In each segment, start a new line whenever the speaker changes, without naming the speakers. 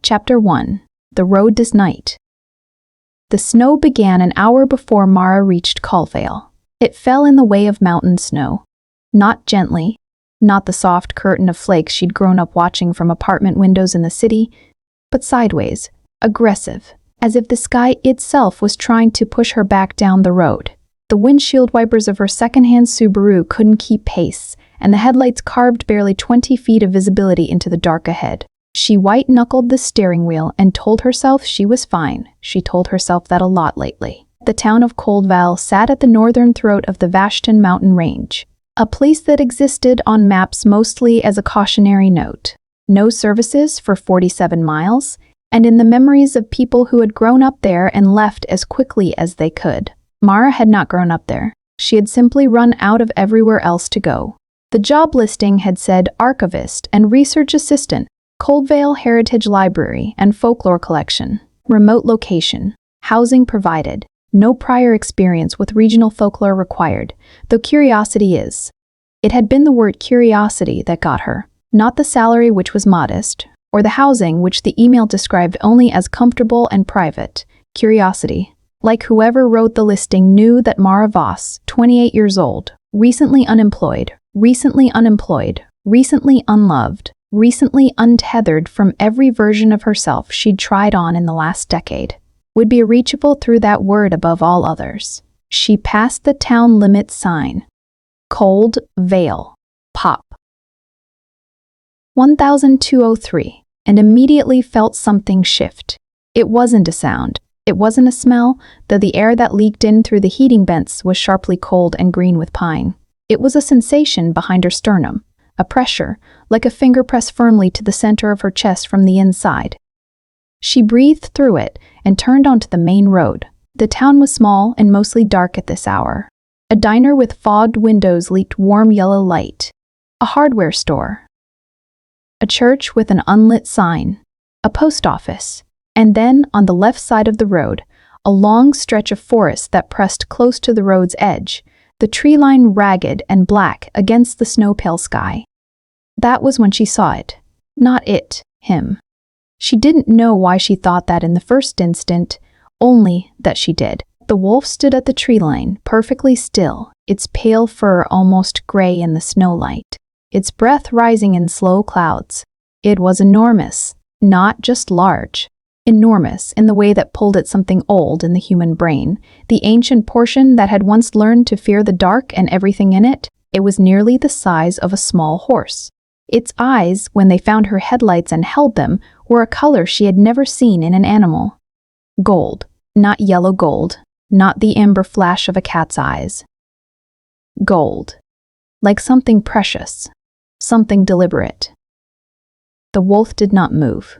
Chapter 1. The Road to Night. The snow began an hour before Mara reached Colvale. It fell in the way of mountain snow. Not gently, not the soft curtain of flakes she'd grown up watching from apartment windows in the city, but sideways, aggressive, as if the sky itself was trying to push her back down the road. The windshield wipers of her secondhand Subaru couldn't keep pace, and the headlights carved barely 20 feet of visibility into the dark ahead. She white-knuckled the steering wheel and told herself she was fine. She told herself that a lot lately. The town of Coldvale sat at the northern throat of the Vashton mountain range, a place that existed on maps mostly as a cautionary note. No services for 47 miles, and in the memories of people who had grown up there and left as quickly as they could. Mara had not grown up there. She had simply run out of everywhere else to go. The job listing had said archivist and research assistant, Coldvale Heritage Library and Folklore Collection. Remote location. Housing provided. No prior experience with regional folklore required, though curiosity is. It had been the word curiosity that got her, not the salary, which was modest, or the housing, which the email described only as comfortable and private. Curiosity. Like whoever wrote the listing knew that Mara Voss, 28 years old, recently unemployed, recently unloved, recently untethered from every version of herself she'd tried on in the last decade, would be reachable through that word above all others. She passed the town limit sign. Cold Vale. Pop. 1,203, and immediately felt something shift. It wasn't a sound. It wasn't a smell, though the air that leaked in through the heating vents was sharply cold and green with pine. It was a sensation behind her sternum, a pressure, like a finger pressed firmly to the center of her chest from the inside. She breathed through it and turned onto the main road. The town was small and mostly dark at this hour. A diner with fogged windows leaked warm yellow light. A hardware store. A church with an unlit sign. A post office. And then, on the left side of the road, a long stretch of forest that pressed close to the road's edge, the tree line ragged and black against the snow-pale sky. That was when she saw it. Not it, him. She didn't know why she thought that in the first instant, only that she did. The wolf stood at the tree line, perfectly still, its pale fur almost gray in the snowlight, its breath rising in slow clouds. It was enormous, not just large. Enormous in the way that pulled at something old in the human brain, the ancient portion that had once learned to fear the dark and everything in it. It was nearly the size of a small horse. Its eyes, when they found her headlights and held them, were a color she had never seen in an animal. Gold, not yellow gold, not the amber flash of a cat's eyes. Gold, like something precious, something deliberate. The wolf did not move.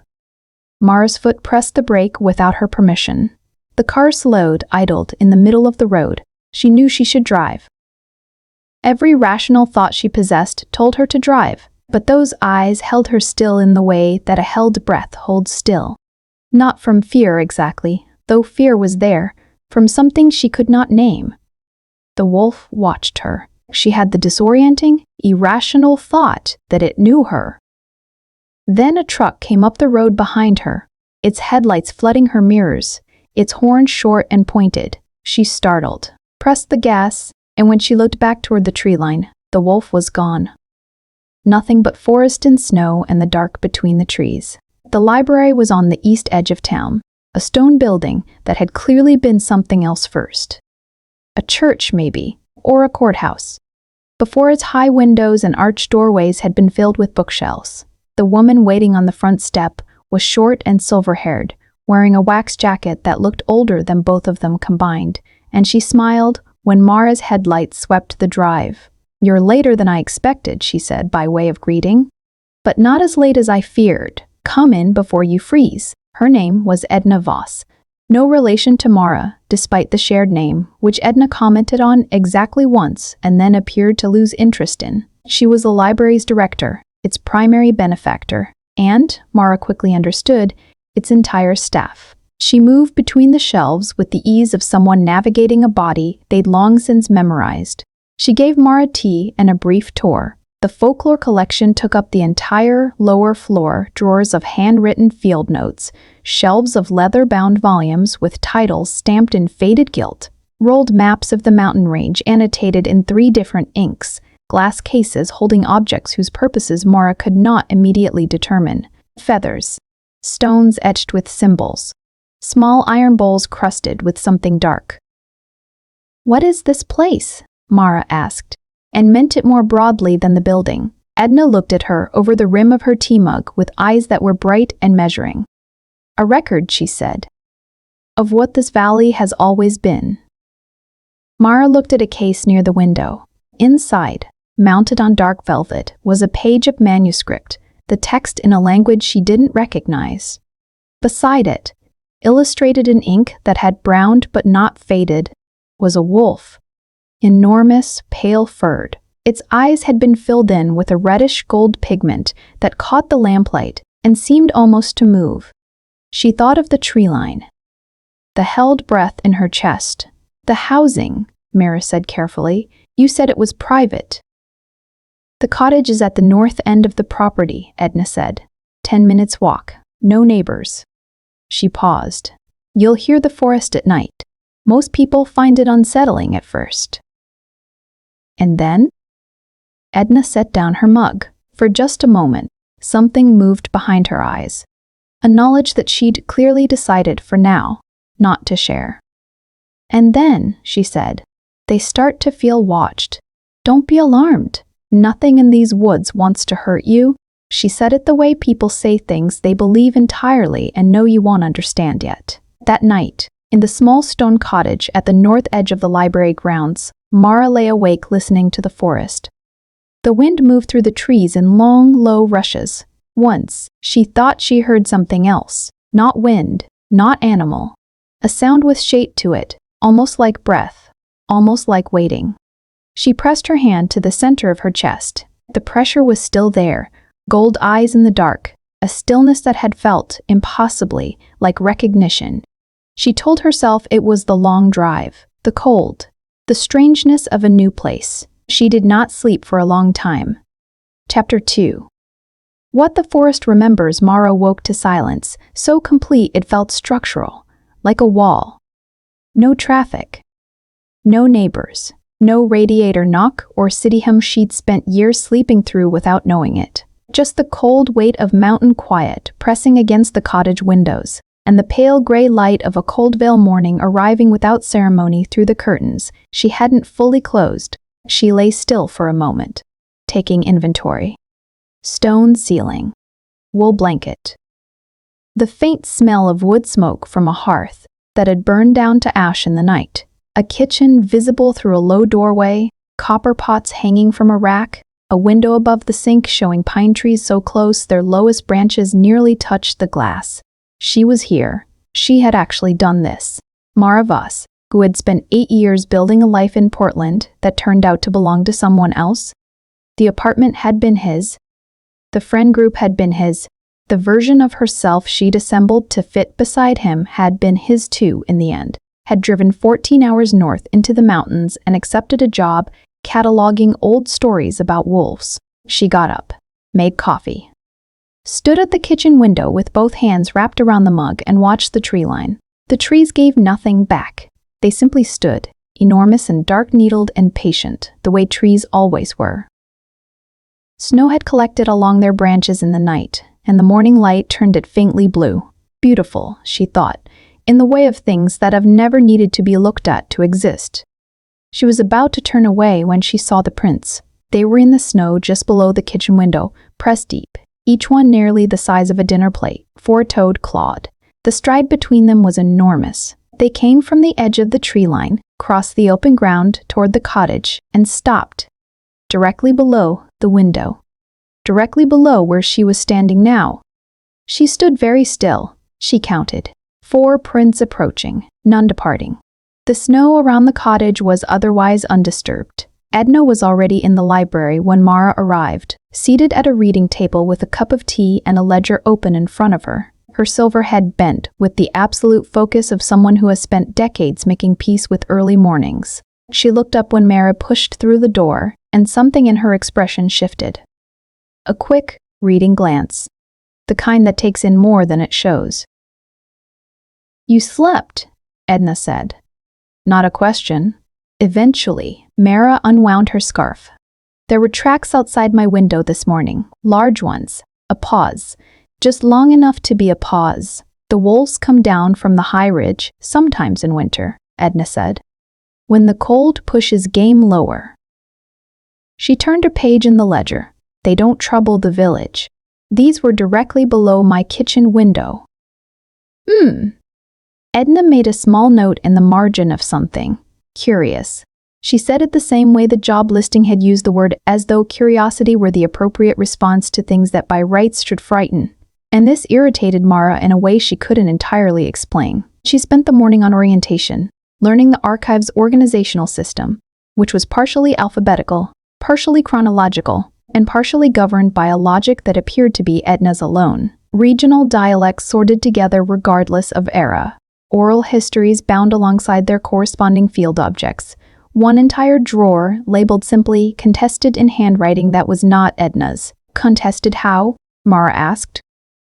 Mara's foot pressed the brake without her permission. The car slowed, idled, in the middle of the road. She knew she should drive. Every rational thought she possessed told her to drive, but those eyes held her still in the way that a held breath holds still. Not from fear exactly, though fear was there, from something she could not name. The wolf watched her. She had the disorienting, irrational thought that it knew her. Then a truck came up the road behind her, its headlights flooding her mirrors, its horn short and pointed. She startled, pressed the gas, and when she looked back toward the tree line, the wolf was gone. Nothing but forest and snow and the dark between the trees. The library was on the east edge of town, a stone building that had clearly been something else first. A church, maybe, or a courthouse. Before its high windows and arched doorways had been filled with bookshelves. The woman waiting on the front step was short and silver-haired, wearing a wax jacket that looked older than both of them combined, and she smiled when Mara's headlights swept the drive. "You're later than I expected," she said by way of greeting. "But not as late as I feared. Come in before you freeze." Her name was Edna Voss, no relation to Mara, despite the shared name, which Edna commented on exactly once and then appeared to lose interest in. She was the library's director, its primary benefactor, and, Mara quickly understood, its entire staff. She moved between the shelves with the ease of someone navigating a body they'd long since memorized. She gave Mara tea and a brief tour. The folklore collection took up the entire lower floor, drawers of handwritten field notes, shelves of leather-bound volumes with titles stamped in faded gilt, rolled maps of the mountain range annotated in 3 different inks, glass cases holding objects whose purposes Mara could not immediately determine, feathers, stones etched with symbols, small iron bowls crusted with something dark. "What is this place?" Mara asked, and meant it more broadly than the building. Edna looked at her over the rim of her tea mug with eyes that were bright and measuring. "A record," she said, "of what this valley has always been." Mara looked at a case near the window. Inside, mounted on dark velvet, was a page of manuscript, the text in a language she didn't recognize. Beside it, illustrated in ink that had browned but not faded, was a wolf. Enormous, pale-furred. Its eyes had been filled in with a reddish-gold pigment that caught the lamplight and seemed almost to move. She thought of the tree line, the held breath in her chest. "The housing," Mara said carefully. "You said it was private." "The cottage is at the north end of the property," Edna said. 10 minutes walk. No neighbors." She paused. "You'll hear the forest at night. Most people find it unsettling at first." "And then?" Edna set down her mug. For just a moment, something moved behind her eyes. A knowledge that she'd clearly decided for now not to share. "And then," she said, "they start to feel watched. Don't be alarmed. Nothing in these woods wants to hurt you." She said it the way people say things they believe entirely and know you won't understand yet. That night, in the small stone cottage at the north edge of the library grounds, Mara lay awake listening to the forest. The wind moved through the trees in long, low rushes. Once, she thought she heard something else. Not wind, not animal. A sound with shape to it, almost like breath, almost like waiting. She pressed her hand to the center of her chest. The pressure was still there, gold eyes in the dark, a stillness that had felt, impossibly, like recognition. She told herself it was the long drive, the cold, the strangeness of a new place. She did not sleep for a long time. Chapter 2. What the forest remembers. Mara woke to silence, so complete it felt structural, like a wall. No traffic. No neighbors. No radiator knock or city hum she'd spent years sleeping through without knowing it. Just the cold weight of mountain quiet pressing against the cottage windows, and the pale gray light of a Coldvale morning arriving without ceremony through the curtains she hadn't fully closed. She lay still for a moment, taking inventory. Stone ceiling. Wool blanket. The faint smell of wood smoke from a hearth that had burned down to ash in the night. A kitchen visible through a low doorway, copper pots hanging from a rack, a window above the sink showing pine trees so close their lowest branches nearly touched the glass. She was here. She had actually done this. Mara Voss, who had spent 8 years building a life in Portland that turned out to belong to someone else. The apartment had been his. The friend group had been his. The version of herself she'd assembled to fit beside him had been his too in the end. Had driven 14 hours north into the mountains and accepted a job cataloging old stories about wolves. She got up, made coffee, stood at the kitchen window with both hands wrapped around the mug and watched the tree line. The trees gave nothing back. They simply stood, enormous and dark-needled and patient, the way trees always were. Snow had collected along their branches in the night, and the morning light turned it faintly blue. Beautiful, she thought, in the way of things that have never needed to be looked at to exist. She was about to turn away when she saw the prints. They were in the snow just below the kitchen window, pressed deep, each one nearly the size of a dinner plate, 4-toed clawed. The stride between them was enormous. They came from the edge of the tree line, crossed the open ground toward the cottage, and stopped, directly below the window, directly below where she was standing now. She stood very still. She counted. 4 prints approaching, none departing. The snow around the cottage was otherwise undisturbed. Edna was already in the library when Mara arrived, seated at a reading table with a cup of tea and a ledger open in front of her, her silver head bent with the absolute focus of someone who has spent decades making peace with early mornings. She looked up when Mara pushed through the door, and something in her expression shifted. A quick, reading glance, the kind that takes in more than it shows. "You slept," Edna said. Not a question. Eventually, Mara unwound her scarf. "There were tracks outside my window this morning, large ones. A pause. Just long enough to be a pause. The wolves come down from the high ridge, sometimes in winter," Edna said. "When the cold pushes game lower." She turned a page in the ledger. "They don't trouble the village. These were directly below my kitchen window." Edna made a small note in the margin of something. "Curious." She said it the same way the job listing had used the word, as though curiosity were the appropriate response to things that by rights should frighten. And this irritated Mara in a way she couldn't entirely explain. She spent the morning on orientation, learning the archive's organizational system, which was partially alphabetical, partially chronological, and partially governed by a logic that appeared to be Edna's alone. Regional dialects sorted together regardless of era. Oral histories bound alongside their corresponding field objects. One entire drawer labeled simply "contested" in handwriting that was not Edna's. "Contested how?" Mara asked.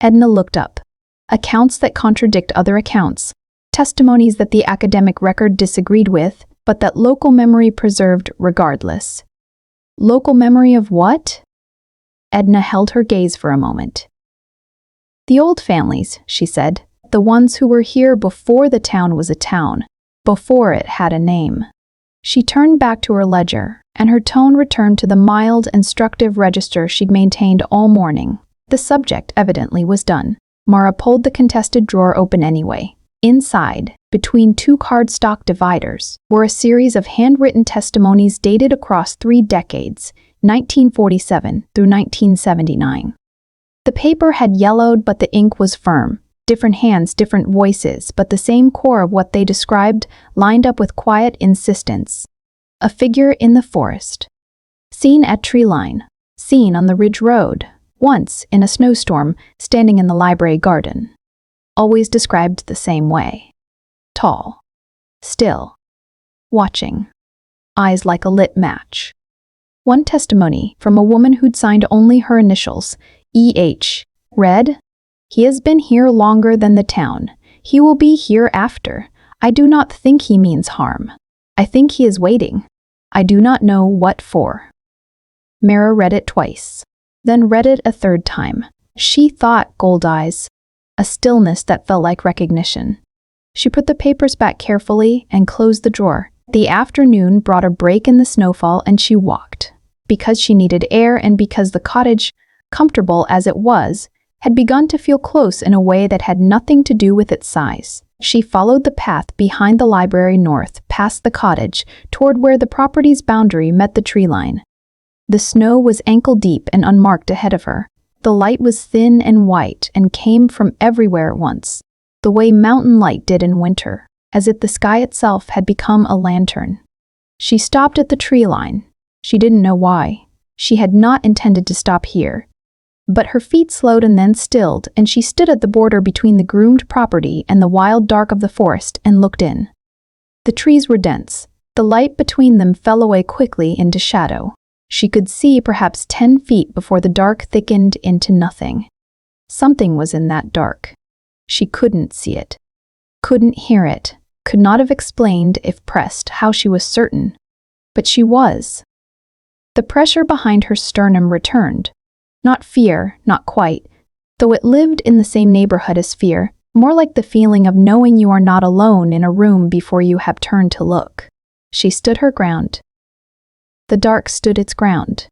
Edna looked up. Accounts that contradict other accounts. Testimonies that the academic record disagreed with, but that local memory preserved regardless. Local memory of what? Edna held her gaze for a moment. "The old families," she said. "The ones who were here before the town was a town, before it had a name." She turned back to her ledger, and her tone returned to the mild, instructive register she'd maintained all morning. The subject evidently was done. Mara pulled the contested drawer open anyway. Inside, between two cardstock dividers, were a series of handwritten testimonies dated across 3 decades, 1947 through 1979. The paper had yellowed, but the ink was firm. Different hands, different voices, but the same core of what they described lined up with quiet insistence. A figure in the forest. Seen at tree line. Seen on the ridge road. Once, in a snowstorm, standing in the library garden. Always described the same way. Tall. Still. Watching. Eyes like a lit match. One testimony, from a woman who'd signed only her initials, E.H., read, "He has been here longer than the town. He will be here after. I do not think he means harm. I think he is waiting. I do not know what for." Mara read it twice, then read it a third time. She thought gold eyes. A stillness that felt like recognition. She put the papers back carefully and closed the drawer. The afternoon brought a break in the snowfall and she walked. Because she needed air and because the cottage, comfortable as it was, had begun to feel close in a way that had nothing to do with its size. She followed the path behind the library north, past the cottage, toward where the property's boundary met the tree line. The snow was ankle-deep and unmarked ahead of her. The light was thin and white and came from everywhere at once, the way mountain light did in winter, as if the sky itself had become a lantern. She stopped at the tree line. She didn't know why. She had not intended to stop here. But her feet slowed and then stilled, and she stood at the border between the groomed property and the wild dark of the forest and looked in. The trees were dense. The light between them fell away quickly into shadow. She could see perhaps 10 feet before the dark thickened into nothing. Something was in that dark. She couldn't see it. Couldn't hear it. Could not have explained, if pressed, how she was certain. But she was. The pressure behind her sternum returned. Not fear, not quite, though it lived in the same neighborhood as fear, more like the feeling of knowing you are not alone in a room before you have turned to look. She stood her ground. The dark stood its ground.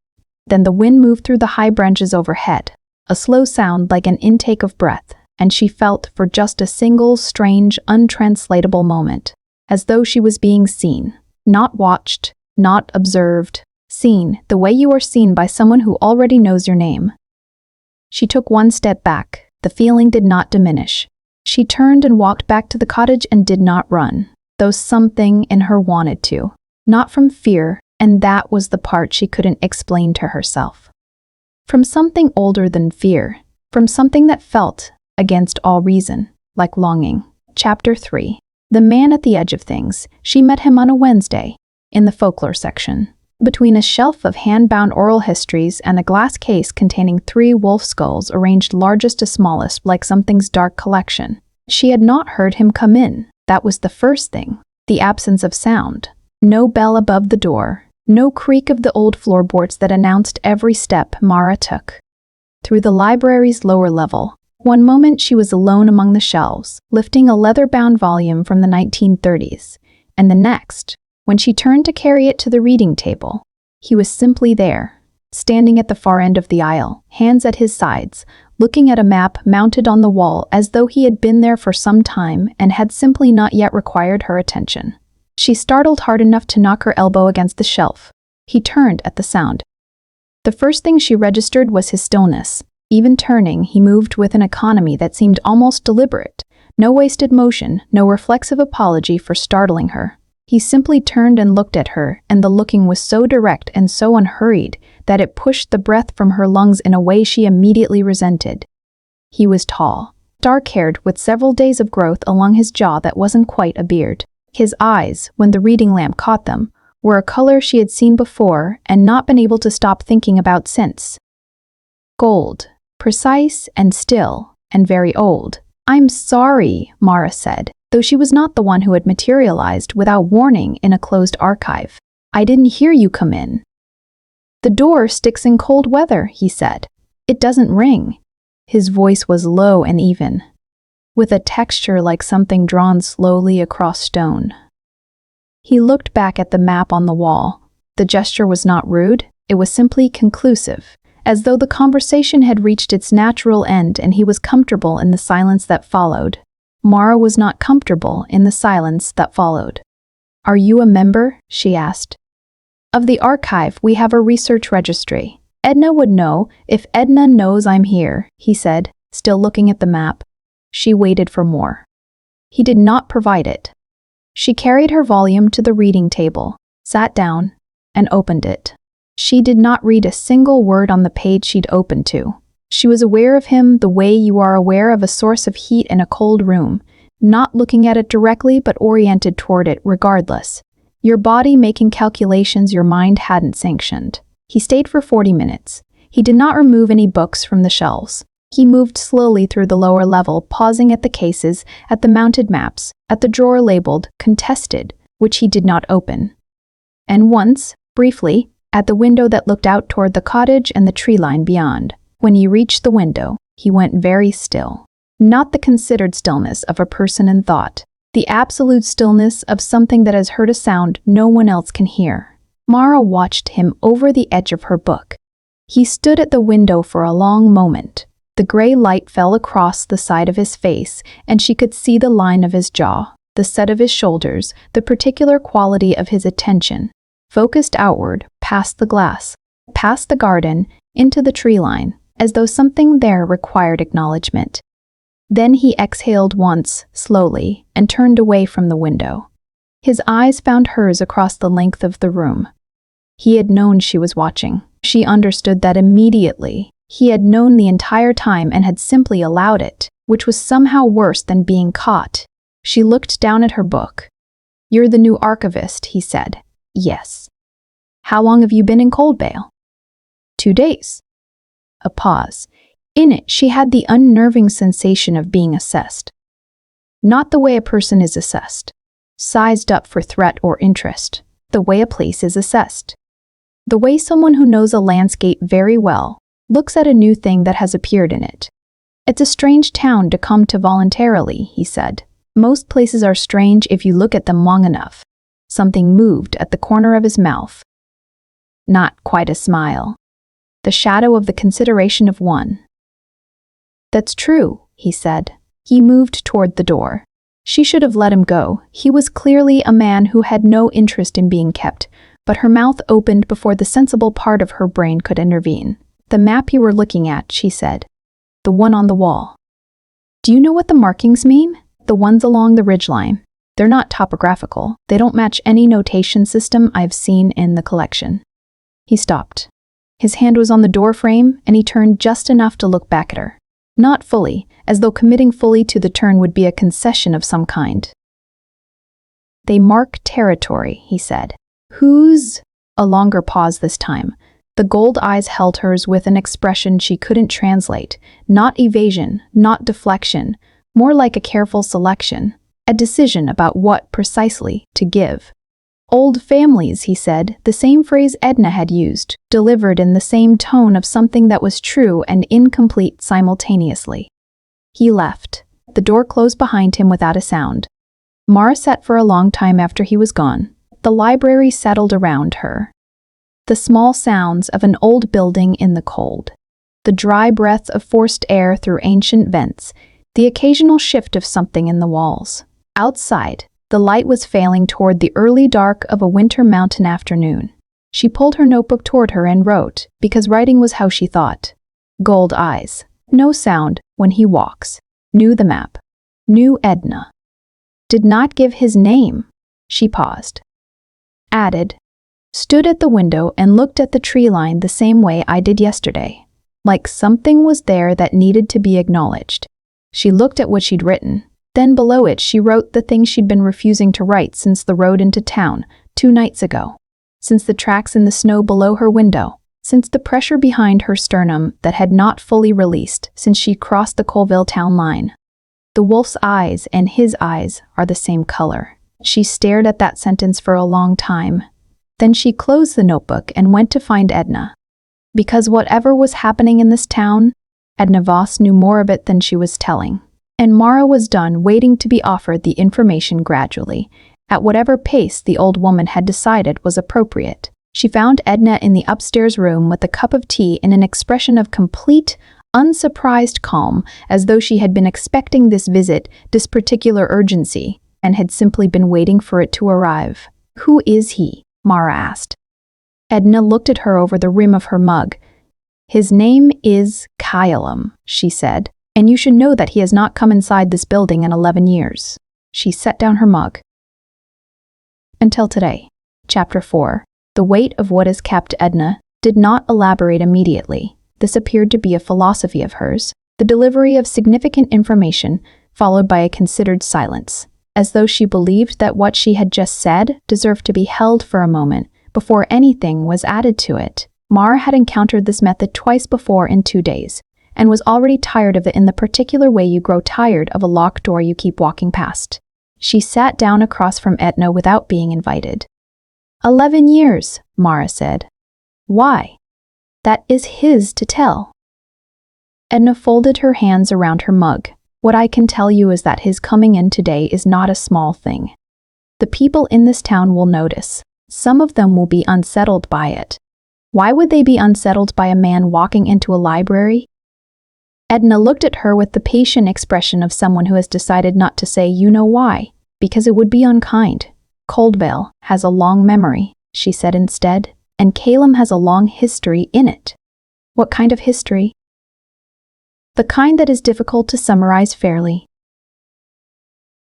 Then the wind moved through the high branches overhead, a slow sound like an intake of breath, and she felt for just a single, strange, untranslatable moment, as though she was being seen, not watched, not observed, seen the way you are seen by someone who already knows your name. She took one step back. The feeling did not diminish. She turned and walked back to the cottage and did not run, though something in her wanted to. Not from fear, and that was the part she couldn't explain to herself. From something older than fear, from something that felt, against all reason, like longing. Chapter 3. The man at the edge of things. She met him on a Wednesday, in the folklore section. Between a shelf of hand-bound oral histories and a glass case containing 3 wolf skulls arranged largest to smallest like something's dark collection. She had not heard him come in. That was the first thing. The absence of sound. No bell above the door. No creak of the old floorboards that announced every step Mara took. Through the library's lower level, one moment she was alone among the shelves, lifting a leather-bound volume from the 1930s, and the next, when she turned to carry it to the reading table, he was simply there, standing at the far end of the aisle, hands at his sides, looking at a map mounted on the wall as though he had been there for some time and had simply not yet required her attention. She startled hard enough to knock her elbow against the shelf. He turned at the sound. The first thing she registered was his stillness. Even turning, he moved with an economy that seemed almost deliberate. No wasted motion, no reflexive apology for startling her. He simply turned and looked at her, and the looking was so direct and so unhurried that it pushed the breath from her lungs in a way she immediately resented. He was tall, dark-haired, with several days of growth along his jaw that wasn't quite a beard. His eyes, when the reading lamp caught them, were a color she had seen before and not been able to stop thinking about since. Gold, precise and still, and very old. "I'm sorry," Mara said, though she was not the one who had materialized without warning in a closed archive. "I didn't hear you come in." "The door sticks in cold weather," he said. "It doesn't ring." His voice was low and even, with a texture like something drawn slowly across stone. He looked back at the map on the wall. The gesture was not rude, it was simply conclusive, as though the conversation had reached its natural end and he was comfortable in the silence that followed. Mara was not comfortable in the silence that followed. "Are you a member?" she asked. "Of the archive, we have a research registry. Edna would know if Edna knows I'm here," he said, still looking at the map. She waited for more. He did not provide it. She carried her volume to the reading table, sat down, and opened it. She did not read a single word on the page she'd opened to. She was aware of him the way you are aware of a source of heat in a cold room, not looking at it directly but oriented toward it regardless. Your body making calculations your mind hadn't sanctioned. He stayed for 40 minutes. He did not remove any books from the shelves. He moved slowly through the lower level, pausing at the cases, at the mounted maps, at the drawer labeled "Contested," which he did not open. And once, briefly, at the window that looked out toward the cottage and the tree line beyond. When he reached the window, he went very still. Not the considered stillness of a person in thought, the absolute stillness of something that has heard a sound no one else can hear. Mara watched him over the edge of her book. He stood at the window for a long moment. The gray light fell across the side of his face, and she could see the line of his jaw, the set of his shoulders, the particular quality of his attention, focused outward, past the glass, past the garden, into the tree line, as though something there required acknowledgement. Then he exhaled once, slowly, and turned away from the window. His eyes found hers across the length of the room. He had known she was watching. She understood that immediately. He had known the entire time and had simply allowed it, which was somehow worse than being caught. She looked down at her book. "You're the new archivist," he said. "Yes." "How long have you been in Coldvale?" 2 days. A pause. In it, she had the unnerving sensation of being assessed. Not the way a person is assessed, sized up for threat or interest. The way a place is assessed. The way someone who knows a landscape very well looks at a new thing that has appeared in it. "It's a strange town to come to voluntarily," he said. "Most places are strange if you look at them long enough." Something moved at the corner of his mouth. Not quite a smile. The shadow of the consideration of one. "That's true," he said. He moved toward the door. She should have let him go. He was clearly a man who had no interest in being kept, but her mouth opened before the sensible part of her brain could intervene. "The map you were looking at," she said. "The one on the wall. Do you know what the markings mean? The ones along the ridgeline. They're not topographical. They don't match any notation system I've seen in the collection." He stopped. His hand was on the door frame, and he turned just enough to look back at her. Not fully, as though committing fully to the turn would be a concession of some kind. "They mark territory," he said. "Whose?" A longer pause this time. The gold eyes held hers with an expression she couldn't translate. Not evasion, not deflection, more like a careful selection, a decision about what, precisely, to give. Old families, he said, the same phrase Edna had used, delivered in the same tone of something that was true and incomplete simultaneously. He left. The door closed behind him without a sound. Mara sat for a long time after he was gone. The library settled around her. The small sounds of an old building in the cold. The dry breath of forced air through ancient vents. The occasional shift of something in the walls. Outside, the light was failing toward the early dark of a winter mountain afternoon. She pulled her notebook toward her and wrote, because writing was how she thought. Gold eyes. No sound when he walks. Knew the map. Knew Edna. Did not give his name. She paused. Added. Stood at the window and looked at the tree line the same way I did yesterday. Like something was there that needed to be acknowledged. She looked at what she'd written. Then below it she wrote the things she'd been refusing to write since the road into town, 2 nights ago. Since the tracks in the snow below her window. Since the pressure behind her sternum that had not fully released since she crossed the Colville town line. The wolf's eyes and his eyes are the same color. She stared at that sentence for a long time. Then she closed the notebook and went to find Edna. Because whatever was happening in this town, Edna Voss knew more of it than she was telling. And Mara was done waiting to be offered the information gradually, at whatever pace the old woman had decided was appropriate. She found Edna in the upstairs room with a cup of tea and an expression of complete, unsurprised calm, as though she had been expecting this visit, this particular urgency, and had simply been waiting for it to arrive. Who is he? Mara asked. Edna looked at her over the rim of her mug. His name is Kylam, she said, and you should know that he has not come inside this building in 11 years. She set down her mug. Until today. Chapter 4. The weight of what is kept. Edna did not elaborate immediately. This appeared to be a philosophy of hers, the delivery of significant information, followed by a considered silence, as though she believed that what she had just said deserved to be held for a moment before anything was added to it. Mara had encountered this method twice before in 2 days, and was already tired of it in the particular way you grow tired of a locked door you keep walking past. She sat down across from Edna without being invited. 11 years, Mara said. Why? That is his to tell. Edna folded her hands around her mug. What I can tell you is that his coming in today is not a small thing. The people in this town will notice. Some of them will be unsettled by it. Why would they be unsettled by a man walking into a library? Edna looked at her with the patient expression of someone who has decided not to say you know why, because it would be unkind. Coldvale has a long memory, she said instead, and Kylam has a long history in it. What kind of history? The kind that is difficult to summarize fairly.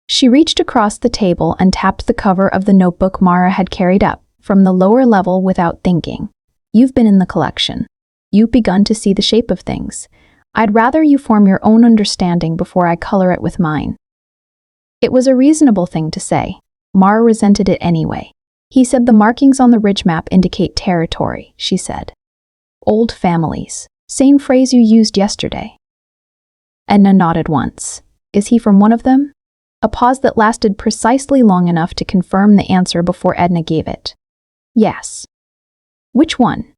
She reached across the table and tapped the cover of the notebook Mara had carried up from the lower level without thinking. You've been in the collection. You've begun to see the shape of things. I'd rather you form your own understanding before I color it with mine. It was a reasonable thing to say. Mara resented it anyway. He said the markings on the ridge map indicate territory, she said. Old families. Same phrase you used yesterday. Edna nodded once. Is he from one of them? A pause that lasted precisely long enough to confirm the answer before Edna gave it. Yes. Which one?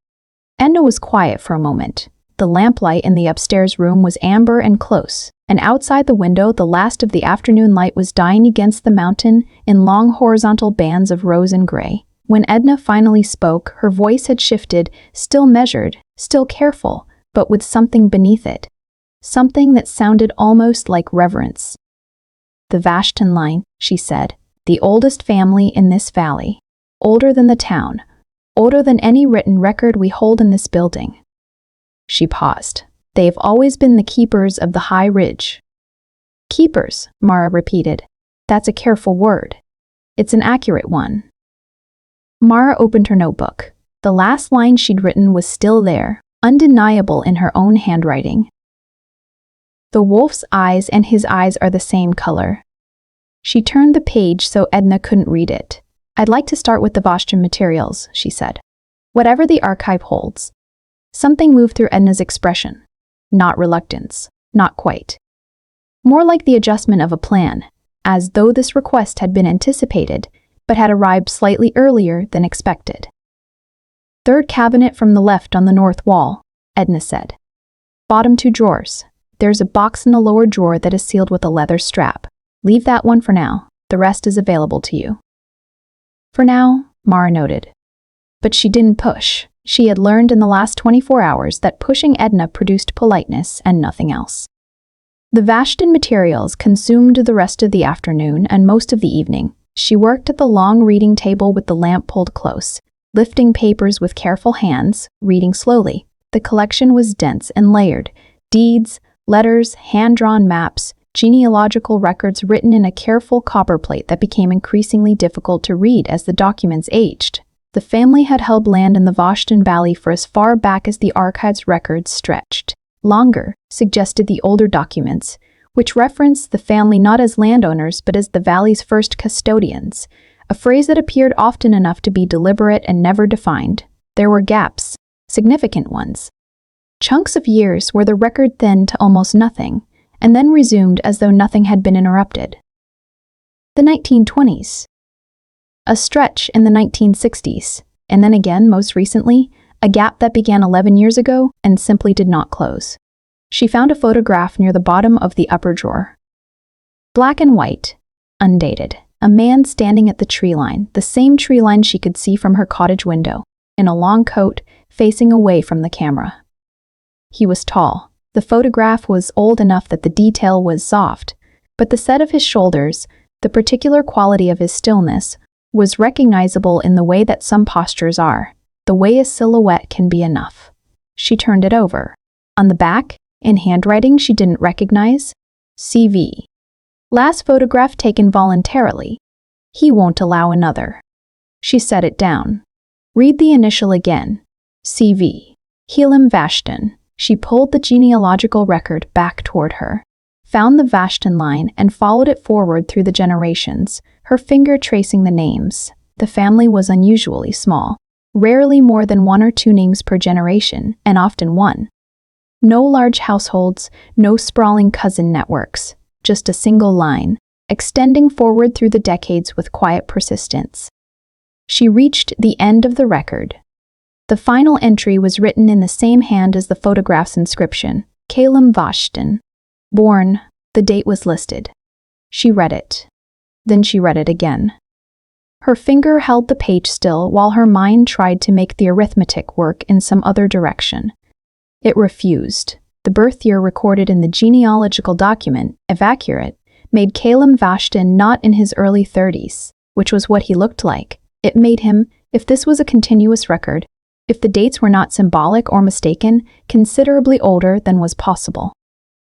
Edna was quiet for a moment. The lamplight in the upstairs room was amber and close, and outside the window the last of the afternoon light was dying against the mountain in long horizontal bands of rose and gray. When Edna finally spoke, her voice had shifted, still measured, still careful, but with something beneath it. Something that sounded almost like reverence. The Vashton line, she said, the oldest family in this valley. Older than the town. Older than any written record we hold in this building. She paused. They've always been the keepers of the high ridge. Keepers, Mara repeated. That's a careful word. It's an accurate one. Mara opened her notebook. The last line she'd written was still there, undeniable in her own handwriting. The wolf's eyes and his eyes are the same color. She turned the page so Edna couldn't read it. I'd like to start with the Vashton materials, she said. Whatever the archive holds. Something moved through Edna's expression. Not reluctance. Not quite. More like the adjustment of a plan, as though this request had been anticipated, but had arrived slightly earlier than expected. Third cabinet from the left on the north wall, Edna said. Bottom 2 drawers. There's a box in the lower drawer that is sealed with a leather strap. Leave that one for now. The rest is available to you. For now, Mara noted. But she didn't push. She had learned in the last 24 hours that pushing Edna produced politeness and nothing else. The Vashton materials consumed the rest of the afternoon and most of the evening. She worked at the long reading table with the lamp pulled close, lifting papers with careful hands, reading slowly. The collection was dense and layered. Deeds, letters, hand-drawn maps, genealogical records written in a careful copperplate that became increasingly difficult to read as the documents aged. The family had held land in the Vashton Valley for as far back as the archive's records stretched. Longer, suggested the older documents, which referenced the family not as landowners but as the valley's first custodians, a phrase that appeared often enough to be deliberate and never defined. There were gaps, significant ones. Chunks of years where the record thinned to almost nothing, and then resumed as though nothing had been interrupted. The 1920s. A stretch in the 1960s, and then again, most recently, a gap that began 11 years ago and simply did not close. She found a photograph near the bottom of the upper drawer. Black and white, undated. A man standing at the tree line, the same tree line she could see from her cottage window, in a long coat, facing away from the camera. He was tall. The photograph was old enough that the detail was soft, but the set of his shoulders, the particular quality of his stillness, was recognizable in the way that some postures are, the way a silhouette can be enough. She turned it over. On the back, in handwriting she didn't recognize, CV. Last photograph taken voluntarily. He won't allow another. She set it down. Read the initial again. CV. Helam Vashton. She pulled the genealogical record back toward her, found the Vashton line and followed it forward through the generations, her finger tracing the names. The family was unusually small, rarely more than 1 or 2 names per generation, and often one. No large households, no sprawling cousin networks, just a single line, extending forward through the decades with quiet persistence. She reached the end of the record. The final entry was written in the same hand as the photograph's inscription, Helam Vashton. Born, the date was listed. She read it. Then she read it again. Her finger held the page still while her mind tried to make the arithmetic work in some other direction. It refused. The birth year recorded in the genealogical document, if accurate, made Helam Vashton not in his early 30s, which was what he looked like. It made him, if this was a continuous record, if the dates were not symbolic or mistaken, considerably older than was possible.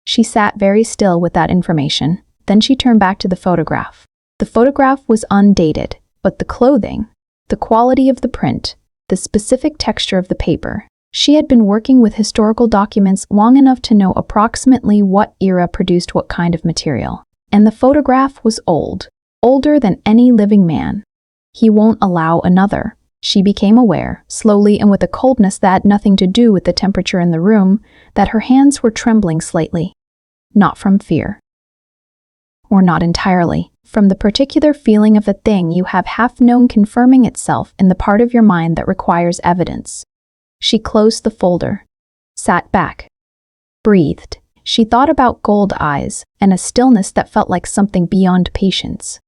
She sat very still with that information. Then she turned back to the photograph. The photograph was undated, but the clothing, the quality of the print, the specific texture of the paper. She had been working with historical documents long enough to know approximately what era produced what kind of material. And the photograph was old, older than any living man. He won't allow another. She became aware, slowly and with a coldness that had nothing to do with the temperature in the room, that her hands were trembling slightly. Not from fear. Or not entirely. From the particular feeling of the thing you have half-known confirming itself in the part of your mind that requires evidence. She closed the folder, sat back, breathed. She thought about gold eyes and a stillness that felt like something beyond patience.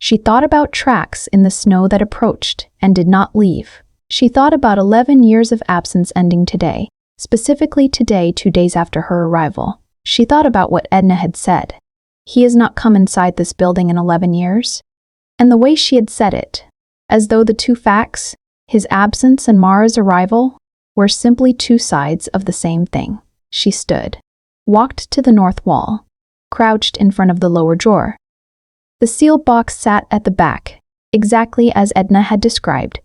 She thought about tracks in the snow that approached and did not leave. She thought about 11 years of absence ending today, specifically today, 2 days after her arrival. She thought about what Edna had said. He has not come inside this building in 11 years. And the way she had said it, as though the two facts, his absence and Mara's arrival, were simply two sides of the same thing. She stood, walked to the north wall, crouched in front of the lower drawer. The sealed box sat at the back, exactly as Edna had described.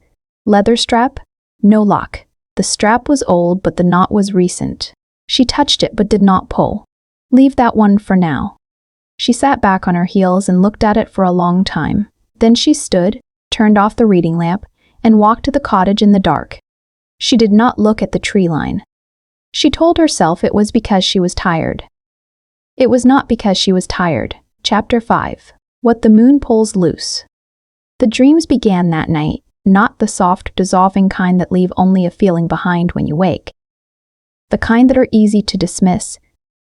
Leather strap, no lock. The strap was old, but the knot was recent. She touched it but did not pull. Leave that one for now. She sat back on her heels and looked at it for a long time. Then she stood, turned off the reading lamp, and walked to the cottage in the dark. She did not look at the tree line. She told herself it was because she was tired. It was not because she was tired. Chapter 5. What the Moon Pulls Loose. The dreams began that night, not the soft, dissolving kind that leave only a feeling behind when you wake. The kind that are easy to dismiss,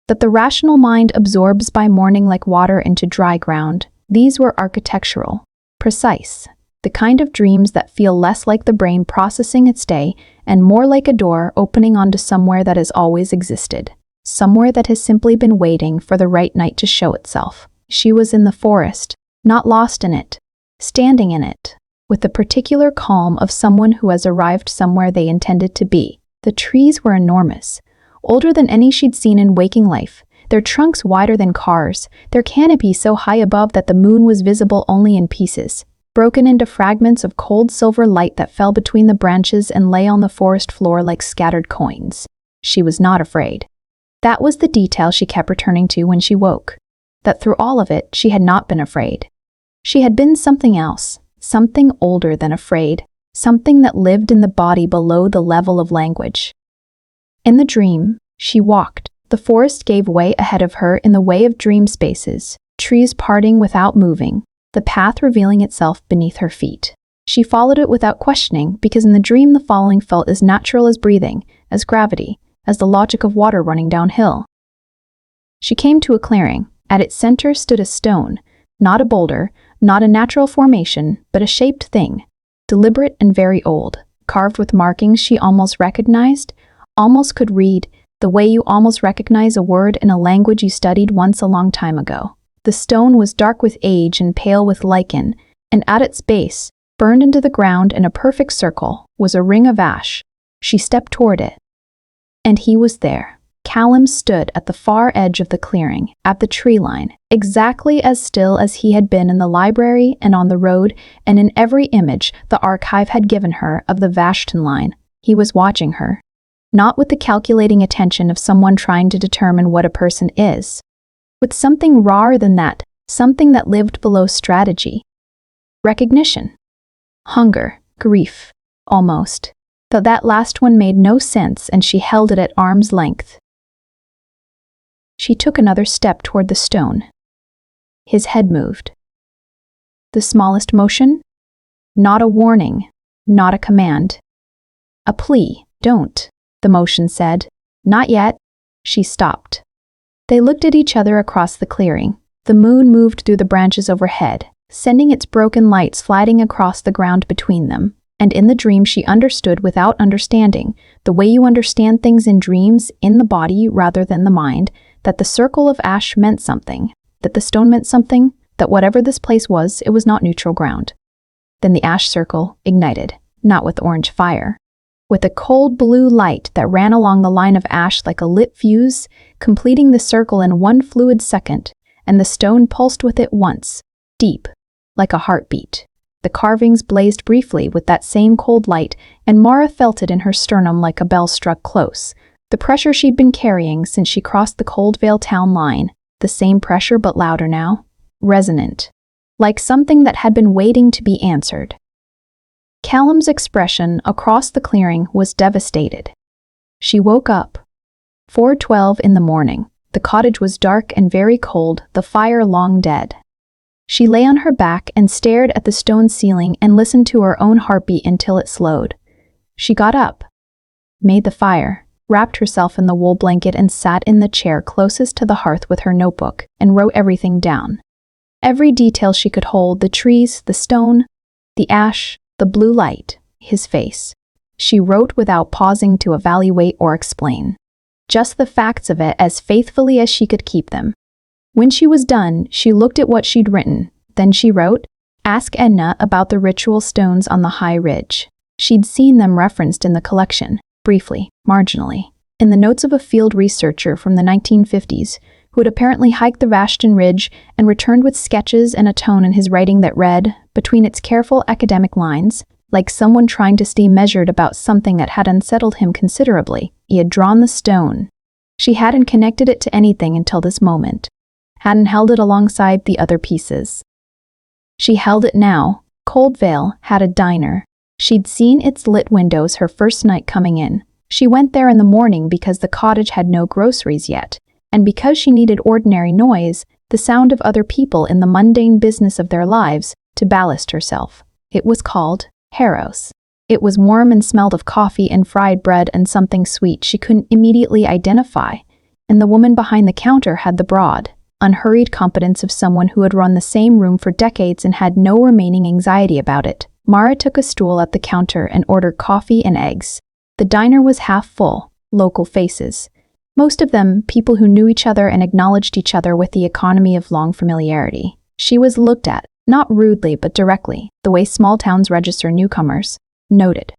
that the rational mind absorbs by morning like water into dry ground. These were architectural, precise, the kind of dreams that feel less like the brain processing its day and more like a door opening onto somewhere that has always existed, somewhere that has simply been waiting for the right night to show itself. She was in the forest, not lost in it, standing in it, with the particular calm of someone who has arrived somewhere they intended to be. The trees were enormous, older than any she'd seen in waking life, their trunks wider than cars, their canopy so high above that the moon was visible only in pieces, broken into fragments of cold silver light that fell between the branches and lay on the forest floor like scattered coins. She was not afraid. That was the detail she kept returning to when she woke, that through all of it she had not been afraid. She had been something else, something older than afraid, something that lived in the body below the level of language. In the dream, she walked. The forest gave way ahead of her in the way of dream spaces, trees parting without moving, the path revealing itself beneath her feet. She followed it without questioning, because in the dream the following felt as natural as breathing, as gravity, as the logic of water running downhill. She came to a clearing. At its center stood a stone, not a boulder, not a natural formation, but a shaped thing, deliberate and very old, carved with markings she almost recognized, almost could read, the way you almost recognize a word in a language you studied once a long time ago. The stone was dark with age and pale with lichen, and at its base, burned into the ground in a perfect circle, was a ring of ash. She stepped toward it. And he was there. Callum stood at the far edge of the clearing, at the tree line, exactly as still as he had been in the library and on the road and in every image the archive had given her of the Vashton line. He was watching her, not with the calculating attention of someone trying to determine what a person is, with something rawer than that, something that lived below strategy. Recognition. Hunger. Grief. Almost. Though that last one made no sense and she held it at arm's length. She took another step toward the stone. His head moved. The smallest motion? Not a warning, not a command. A plea. Don't, the motion said. Not yet. She stopped. They looked at each other across the clearing. The moon moved through the branches overhead, sending its broken light sliding across the ground between them. And in the dream she understood without understanding, the way you understand things in dreams, in the body rather than the mind, that the circle of ash meant something, that the stone meant something, that whatever this place was, it was not neutral ground. Then the ash circle ignited, not with orange fire, with a cold blue light that ran along the line of ash like a lit fuse, completing the circle in one fluid second, and the stone pulsed with it once, deep, like a heartbeat. The carvings blazed briefly with that same cold light, and Mara felt it in her sternum like a bell struck close. The pressure she'd been carrying since she crossed the Coldvale town line, the same pressure but louder now, resonant, like something that had been waiting to be answered. Callum's expression across the clearing was devastated. She woke up. 4:12 in the morning. The cottage was dark and very cold, the fire long dead. She lay on her back and stared at the stone ceiling and listened to her own heartbeat until it slowed. She got up, made the fire, wrapped herself in the wool blanket and sat in the chair closest to the hearth with her notebook and wrote everything down. Every detail she could hold, the trees, the stone, the ash, the blue light, his face. She wrote without pausing to evaluate or explain. Just the facts of it as faithfully as she could keep them. When she was done, she looked at what she'd written. Then she wrote, "Ask Edna about the ritual stones on the high ridge." She'd seen them referenced in the collection, briefly, marginally, in the notes of a field researcher from the 1950s, who had apparently hiked the Vashton Ridge and returned with sketches and a tone in his writing that read, between its careful academic lines, like someone trying to stay measured about something that had unsettled him considerably. He had drawn the stone. She hadn't connected it to anything until this moment, hadn't held it alongside the other pieces. She held it now. Coldvale had a diner. She'd seen its lit windows her first night coming in. She went there in the morning because the cottage had no groceries yet, and because she needed ordinary noise, the sound of other people in the mundane business of their lives, to ballast herself. It was called Harrow's. It was warm and smelled of coffee and fried bread and something sweet she couldn't immediately identify, and the woman behind the counter had the broad, unhurried competence of someone who had run the same room for decades and had no remaining anxiety about it. Mara took a stool at the counter and ordered coffee and eggs. The diner was half full, local faces. Most of them people who knew each other and acknowledged each other with the economy of long familiarity. She was looked at, not rudely but directly, the way small towns register newcomers. Noted.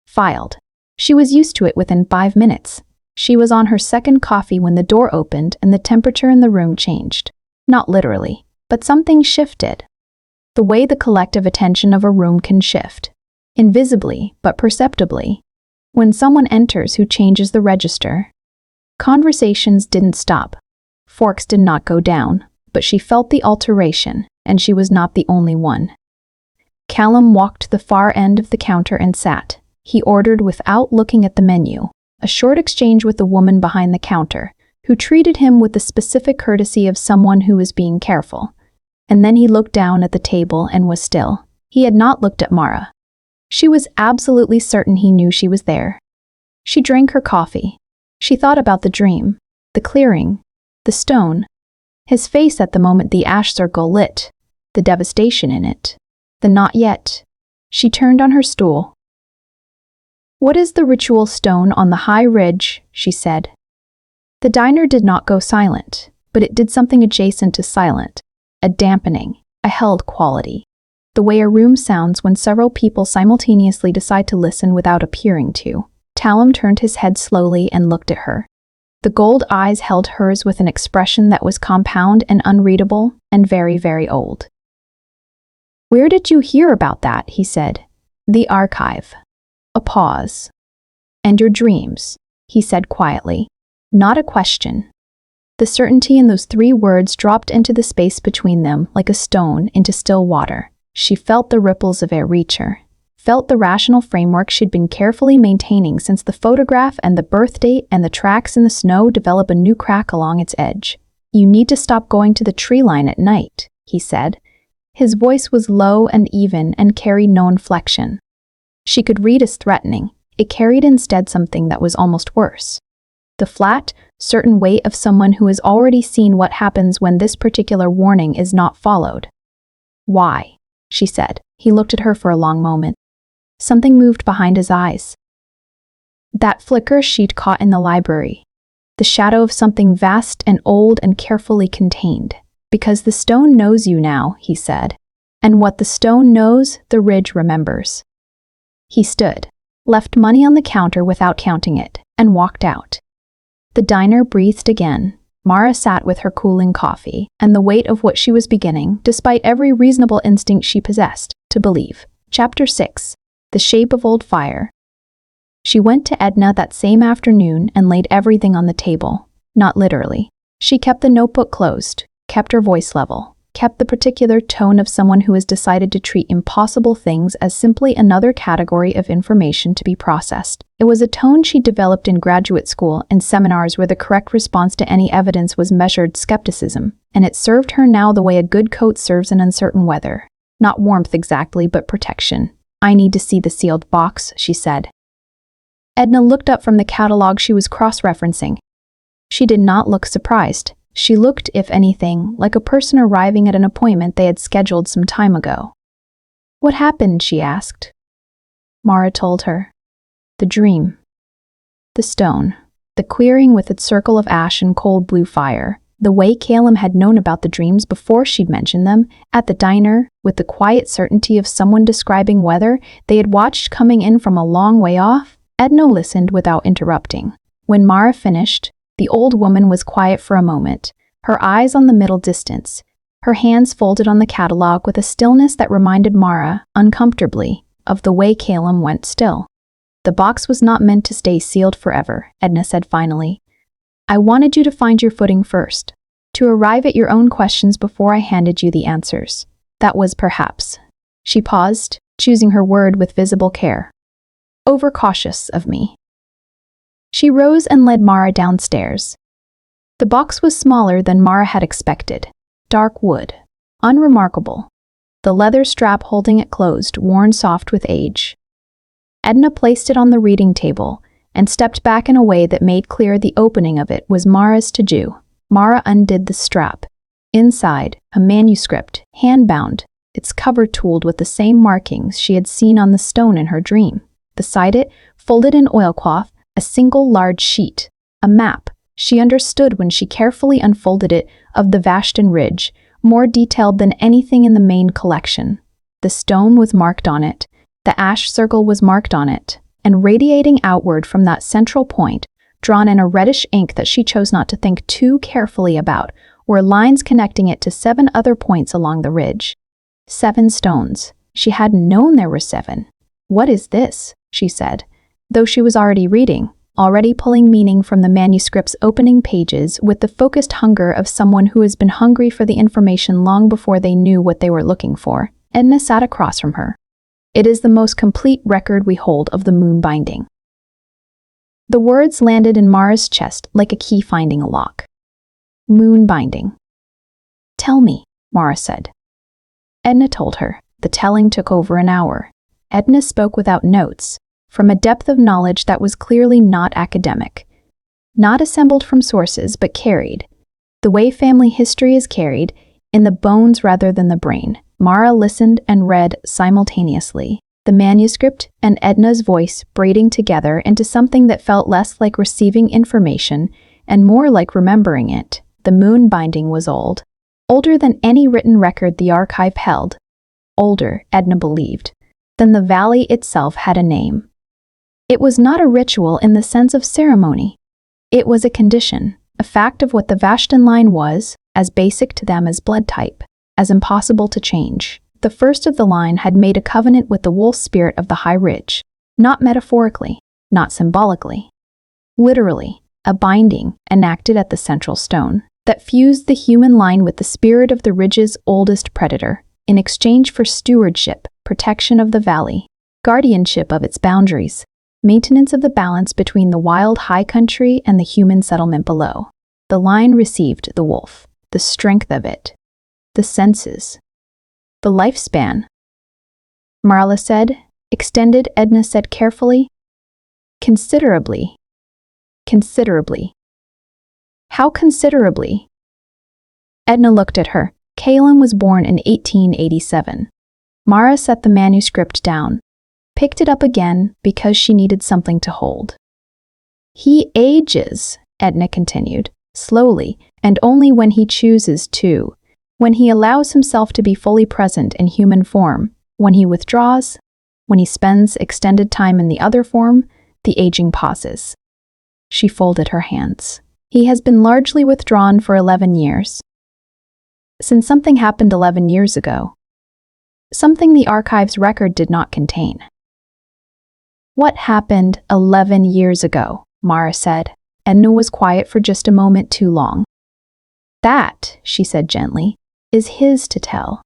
Filed. She was used to it within 5 minutes. She was on her second coffee when the door opened and the temperature in the room changed. Not literally, but something shifted. The way the collective attention of a room can shift. Invisibly, but perceptibly. When someone enters who changes the register. Conversations didn't stop. Forks did not go down, but she felt the alteration, and she was not the only one. Callum walked to the far end of the counter and sat. He ordered without looking at the menu, a short exchange with the woman behind the counter, who treated him with the specific courtesy of someone who was being careful. And then he looked down at the table and was still. He had not looked at Mara. She was absolutely certain he knew she was there. She drank her coffee. She thought about the dream, the clearing, the stone, his face at the moment the ash circle lit, the devastation in it, the not yet. She turned on her stool. "What is the ritual stone on the high ridge?" she said. The diner did not go silent, but it did something adjacent to silent, a dampening, a held quality. The way a room sounds when several people simultaneously decide to listen without appearing to. Callum turned his head slowly and looked at her. The gold eyes held hers with an expression that was compound and unreadable and very, very old. "Where did you hear about that?" he said. "The archive." A pause. "And your dreams," he said quietly. Not a question. The certainty in those 3 words dropped into the space between them like a stone into still water. She felt the ripples of air reach her. Felt the rational framework she'd been carefully maintaining since the photograph and the birth date and the tracks in the snow develop a new crack along its edge. "You need to stop going to the tree line at night," he said. His voice was low and even and carried no inflection. She could read as threatening. It carried instead something that was almost worse. The flat, certain weight of someone who has already seen what happens when this particular warning is not followed. "Why?" she said. He looked at her for a long moment. Something moved behind his eyes. That flicker she'd caught in the library. The shadow of something vast and old and carefully contained. "Because the stone knows you now," he said. "And what the stone knows, the ridge remembers." He stood, left money on the counter without counting it, and walked out. The diner breathed again. Mara sat with her cooling coffee, and the weight of what she was beginning, despite every reasonable instinct she possessed, to believe. Chapter 6. The Shape of Old Fire. She went to Edna that same afternoon and laid everything on the table. Not literally. She kept the notebook closed, kept her voice level, kept the particular tone of someone who has decided to treat impossible things as simply another category of information to be processed. It was a tone she developed in graduate school and seminars where the correct response to any evidence was measured skepticism, and it served her now the way a good coat serves in uncertain weather. Not warmth exactly, but protection. "I need to see the sealed box," she said. Edna looked up from the catalog she was cross-referencing. She did not look surprised. She looked, if anything, like a person arriving at an appointment they had scheduled some time ago. "What happened?" she asked. Mara told her. The dream. The stone. The clearing with its circle of ash and cold blue fire. The way Callum had known about the dreams before she'd mentioned them, at the diner, with the quiet certainty of someone describing weather they had watched coming in from a long way off. Edna listened without interrupting. When Mara finished, the old woman was quiet for a moment, her eyes on the middle distance, her hands folded on the catalog with a stillness that reminded Mara, uncomfortably, of the way Callum went still. "The box was not meant to stay sealed forever," Edna said finally. "I wanted you to find your footing first, to arrive at your own questions before I handed you the answers. That was perhaps." She paused, choosing her word with visible care. Overcautious of me. She rose and led Mara downstairs. The box was smaller than Mara had expected. Dark wood. Unremarkable. The leather strap holding it closed, worn soft with age. Edna placed it on the reading table and stepped back in a way that made clear the opening of it was Mara's to do. Mara undid the strap. Inside, a manuscript, hand-bound, its cover tooled with the same markings she had seen on the stone in her dream. Beside it, folded in oilcloth, a single large sheet, a map. She understood when she carefully unfolded it of the Vashton Ridge, more detailed than anything in the main collection. The stone was marked on it, the ash circle was marked on it, and radiating outward from that central point, drawn in a reddish ink that she chose not to think too carefully about, were lines connecting it to 7 other points along the ridge. 7 stones. She hadn't known there were 7. "What is this?" she said, though she was already reading, already pulling meaning from the manuscript's opening pages with the focused hunger of someone who has been hungry for the information long before they knew what they were looking for. Edna sat across from her. "It is the most complete record we hold of the moon binding." The words landed in Mara's chest like a key finding a lock. Moon binding. "Tell me," Mara said. Edna told her. The telling took over an hour. Edna spoke without notes, from a depth of knowledge that was clearly not academic. Not assembled from sources, but carried. The way family history is carried, in the bones rather than the brain. Mara listened and read simultaneously, the manuscript and Edna's voice braiding together into something that felt less like receiving information and more like remembering it. The moon binding was old. Older than any written record the archive held. Older, Edna believed, than the valley itself had a name. It was not a ritual in the sense of ceremony. It was a condition, a fact of what the Vashton line was, as basic to them as blood type, as impossible to change. The first of the line had made a covenant with the wolf spirit of the high ridge, not metaphorically, not symbolically. Literally, a binding enacted at the central stone that fused the human line with the spirit of the ridge's oldest predator, in exchange for stewardship, protection of the valley, guardianship of its boundaries, maintenance of the balance between the wild high country and the human settlement below. The line received the wolf, the strength of it, the senses, the lifespan. Marla said, extended, Edna said carefully. Considerably. Considerably. How considerably? Edna looked at her. Caleb was born in 1887. Mara set the manuscript down, picked it up again because she needed something to hold. He ages, Edna continued, slowly, and only when he chooses to, when he allows himself to be fully present in human form, when he withdraws, when he spends extended time in the other form, the aging pauses. She folded her hands. He has been largely withdrawn for 11 years. Since something happened 11 years ago. Something the archive's record did not contain. What happened 11 years ago? Mara said. Edna was quiet for just a moment too long. That, she said gently, is his to tell.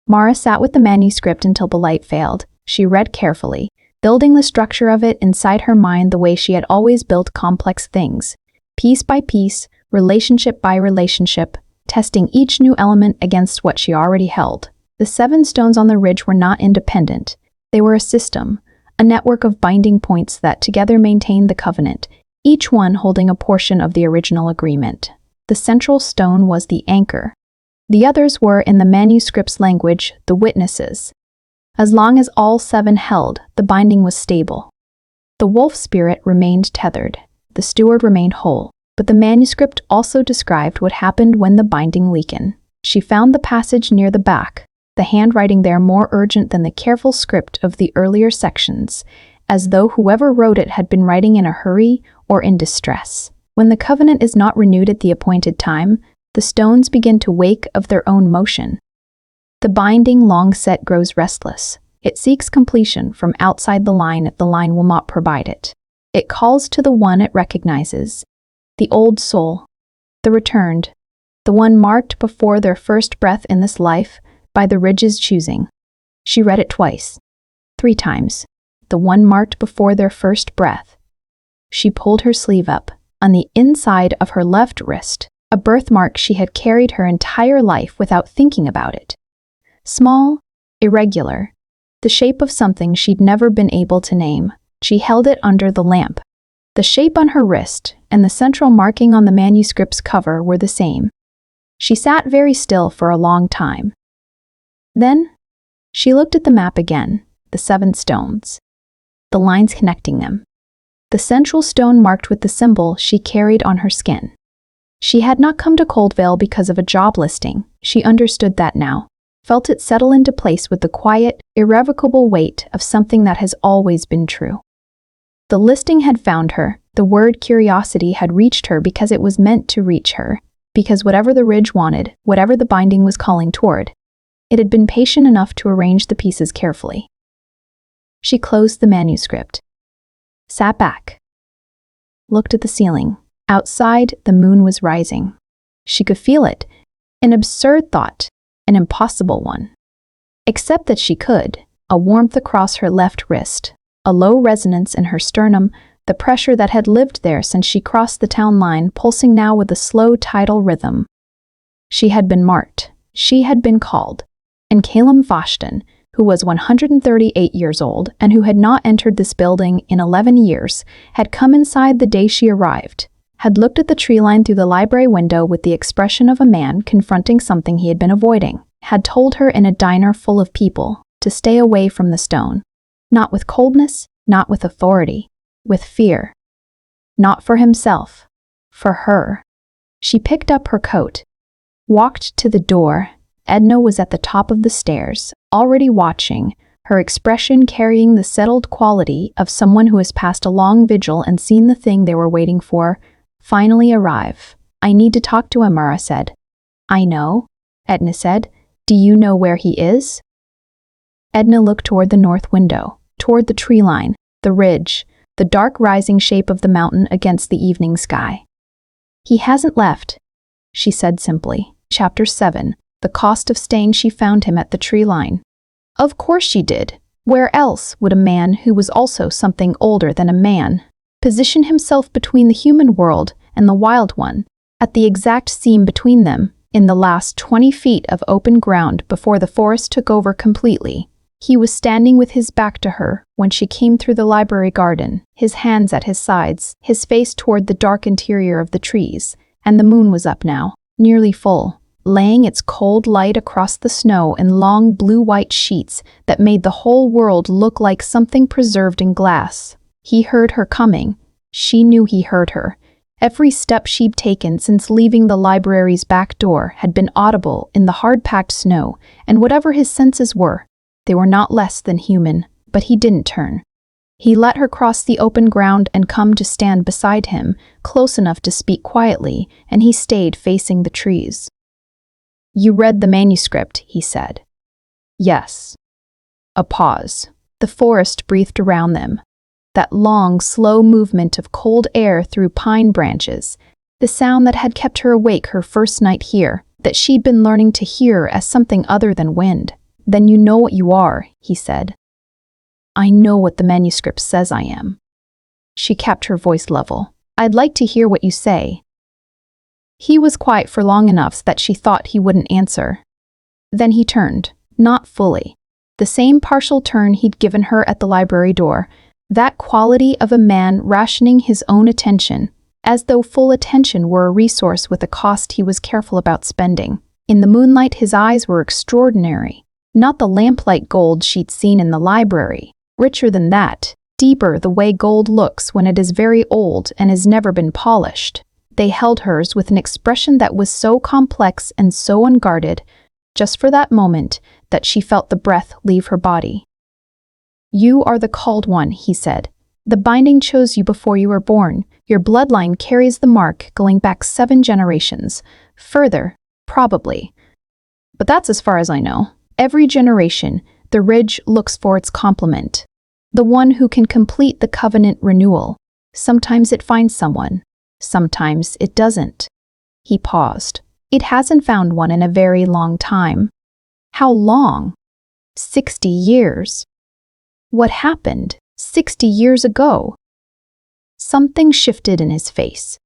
Mara sat with the manuscript until the light failed. She read carefully, building the structure of it inside her mind the way she had always built complex things, piece by piece, relationship by relationship, testing each new element against what she already held. The 7 stones on the ridge were not independent. They were a system, a network of binding points that together maintained the covenant, each one holding a portion of the original agreement. The central stone was the anchor. The others were, in the manuscript's language, the witnesses. As long as all 7 held, the binding was stable. The wolf spirit remained tethered. The steward remained whole. But the manuscript also described what happened when the binding weakened. She found the passage near the back, the handwriting there more urgent than the careful script of the earlier sections, as though whoever wrote it had been writing in a hurry or in distress. When the covenant is not renewed at the appointed time, the stones begin to wake of their own motion. The binding long set grows restless. It seeks completion from outside the line if the line will not provide it. It calls to the one it recognizes, the old soul, the returned, the one marked before their first breath in this life by the ridge's choosing. She read it twice, 3 times, the one marked before their first breath. She pulled her sleeve up. On the inside of her left wrist, a birthmark she had carried her entire life without thinking about it. Small, irregular, the shape of something she'd never been able to name. She held it under the lamp. The shape on her wrist and the central marking on the manuscript's cover were the same. She sat very still for a long time. Then, she looked at the map again, the 7 stones, the lines connecting them. The central stone marked with the symbol she carried on her skin. She had not come to Coldvale because of a job listing. She understood that now, felt it settle into place with the quiet, irrevocable weight of something that has always been true. The listing had found her. The word curiosity had reached her because it was meant to reach her, because whatever the ridge wanted, whatever the binding was calling toward, it had been patient enough to arrange the pieces carefully. She closed the manuscript, sat back, looked at the ceiling. Outside, the moon was rising. She could feel it, an absurd thought, an impossible one. Except that she could, a warmth across her left wrist, a low resonance in her sternum, the pressure that had lived there since she crossed the town line, pulsing now with a slow tidal rhythm. She had been marked. She had been called. And Calum Vashton, who was 138 years old and who had not entered this building in 11 years, had come inside the day she arrived, had looked at the tree line through the library window with the expression of a man confronting something he had been avoiding, had told her in a diner full of people to stay away from the stone. Not with coldness, not with authority, with fear. Not for himself, for her. She picked up her coat, walked to the door. Edna was at the top of the stairs, already watching, her expression carrying the settled quality of someone who has passed a long vigil and seen the thing they were waiting for finally arrive. "I need to talk to him," Mara said. "I know," Edna said. "Do you know where he is?" Edna looked toward the north window, toward the tree line, the ridge, the dark rising shape of the mountain against the evening sky. "He hasn't left," she said simply. Chapter 7. The cost of staying. She found him at the tree line. Of course she did. Where else would a man who was also something older than a man position himself between the human world and the wild one, at the exact seam between them, in the last 20 feet of open ground before the forest took over completely? He was standing with his back to her when she came through the library garden, his hands at his sides, his face toward the dark interior of the trees, and the moon was up now, nearly full, laying its cold light across the snow in long blue-white sheets that made the whole world look like something preserved in glass. He heard her coming. She knew he heard her. Every step she'd taken since leaving the library's back door had been audible in the hard-packed snow, and whatever his senses were, they were not less than human. But he didn't turn. He let her cross the open ground and come to stand beside him, close enough to speak quietly, and he stayed facing the trees. "You read the manuscript," he said. "Yes." A pause. The forest breathed around them. That long, slow movement of cold air through pine branches, the sound that had kept her awake her first night here, that she'd been learning to hear as something other than wind. "Then you know what you are," he said. "I know what the manuscript says I am." She kept her voice level. "I'd like to hear what you say." He was quiet for long enough that she thought he wouldn't answer. Then he turned, not fully. The same partial turn he'd given her at the library door, that quality of a man rationing his own attention, as though full attention were a resource with a cost he was careful about spending. In the moonlight his eyes were extraordinary, not the lamplight gold she'd seen in the library, richer than that, deeper the way gold looks when it is very old and has never been polished. They held hers with an expression that was so complex and so unguarded, just for that moment, that she felt the breath leave her body. "You are the called one," he said. "The binding chose you before you were born. Your bloodline carries the mark going back 7 generations. Further, probably. But that's as far as I know. Every generation, the ridge looks for its complement. The one who can complete the covenant renewal. Sometimes it finds someone. Sometimes it doesn't." He paused. "It hasn't found one in a very long time." "How long?" 60 years. What happened 60 years ago? Something shifted in his face.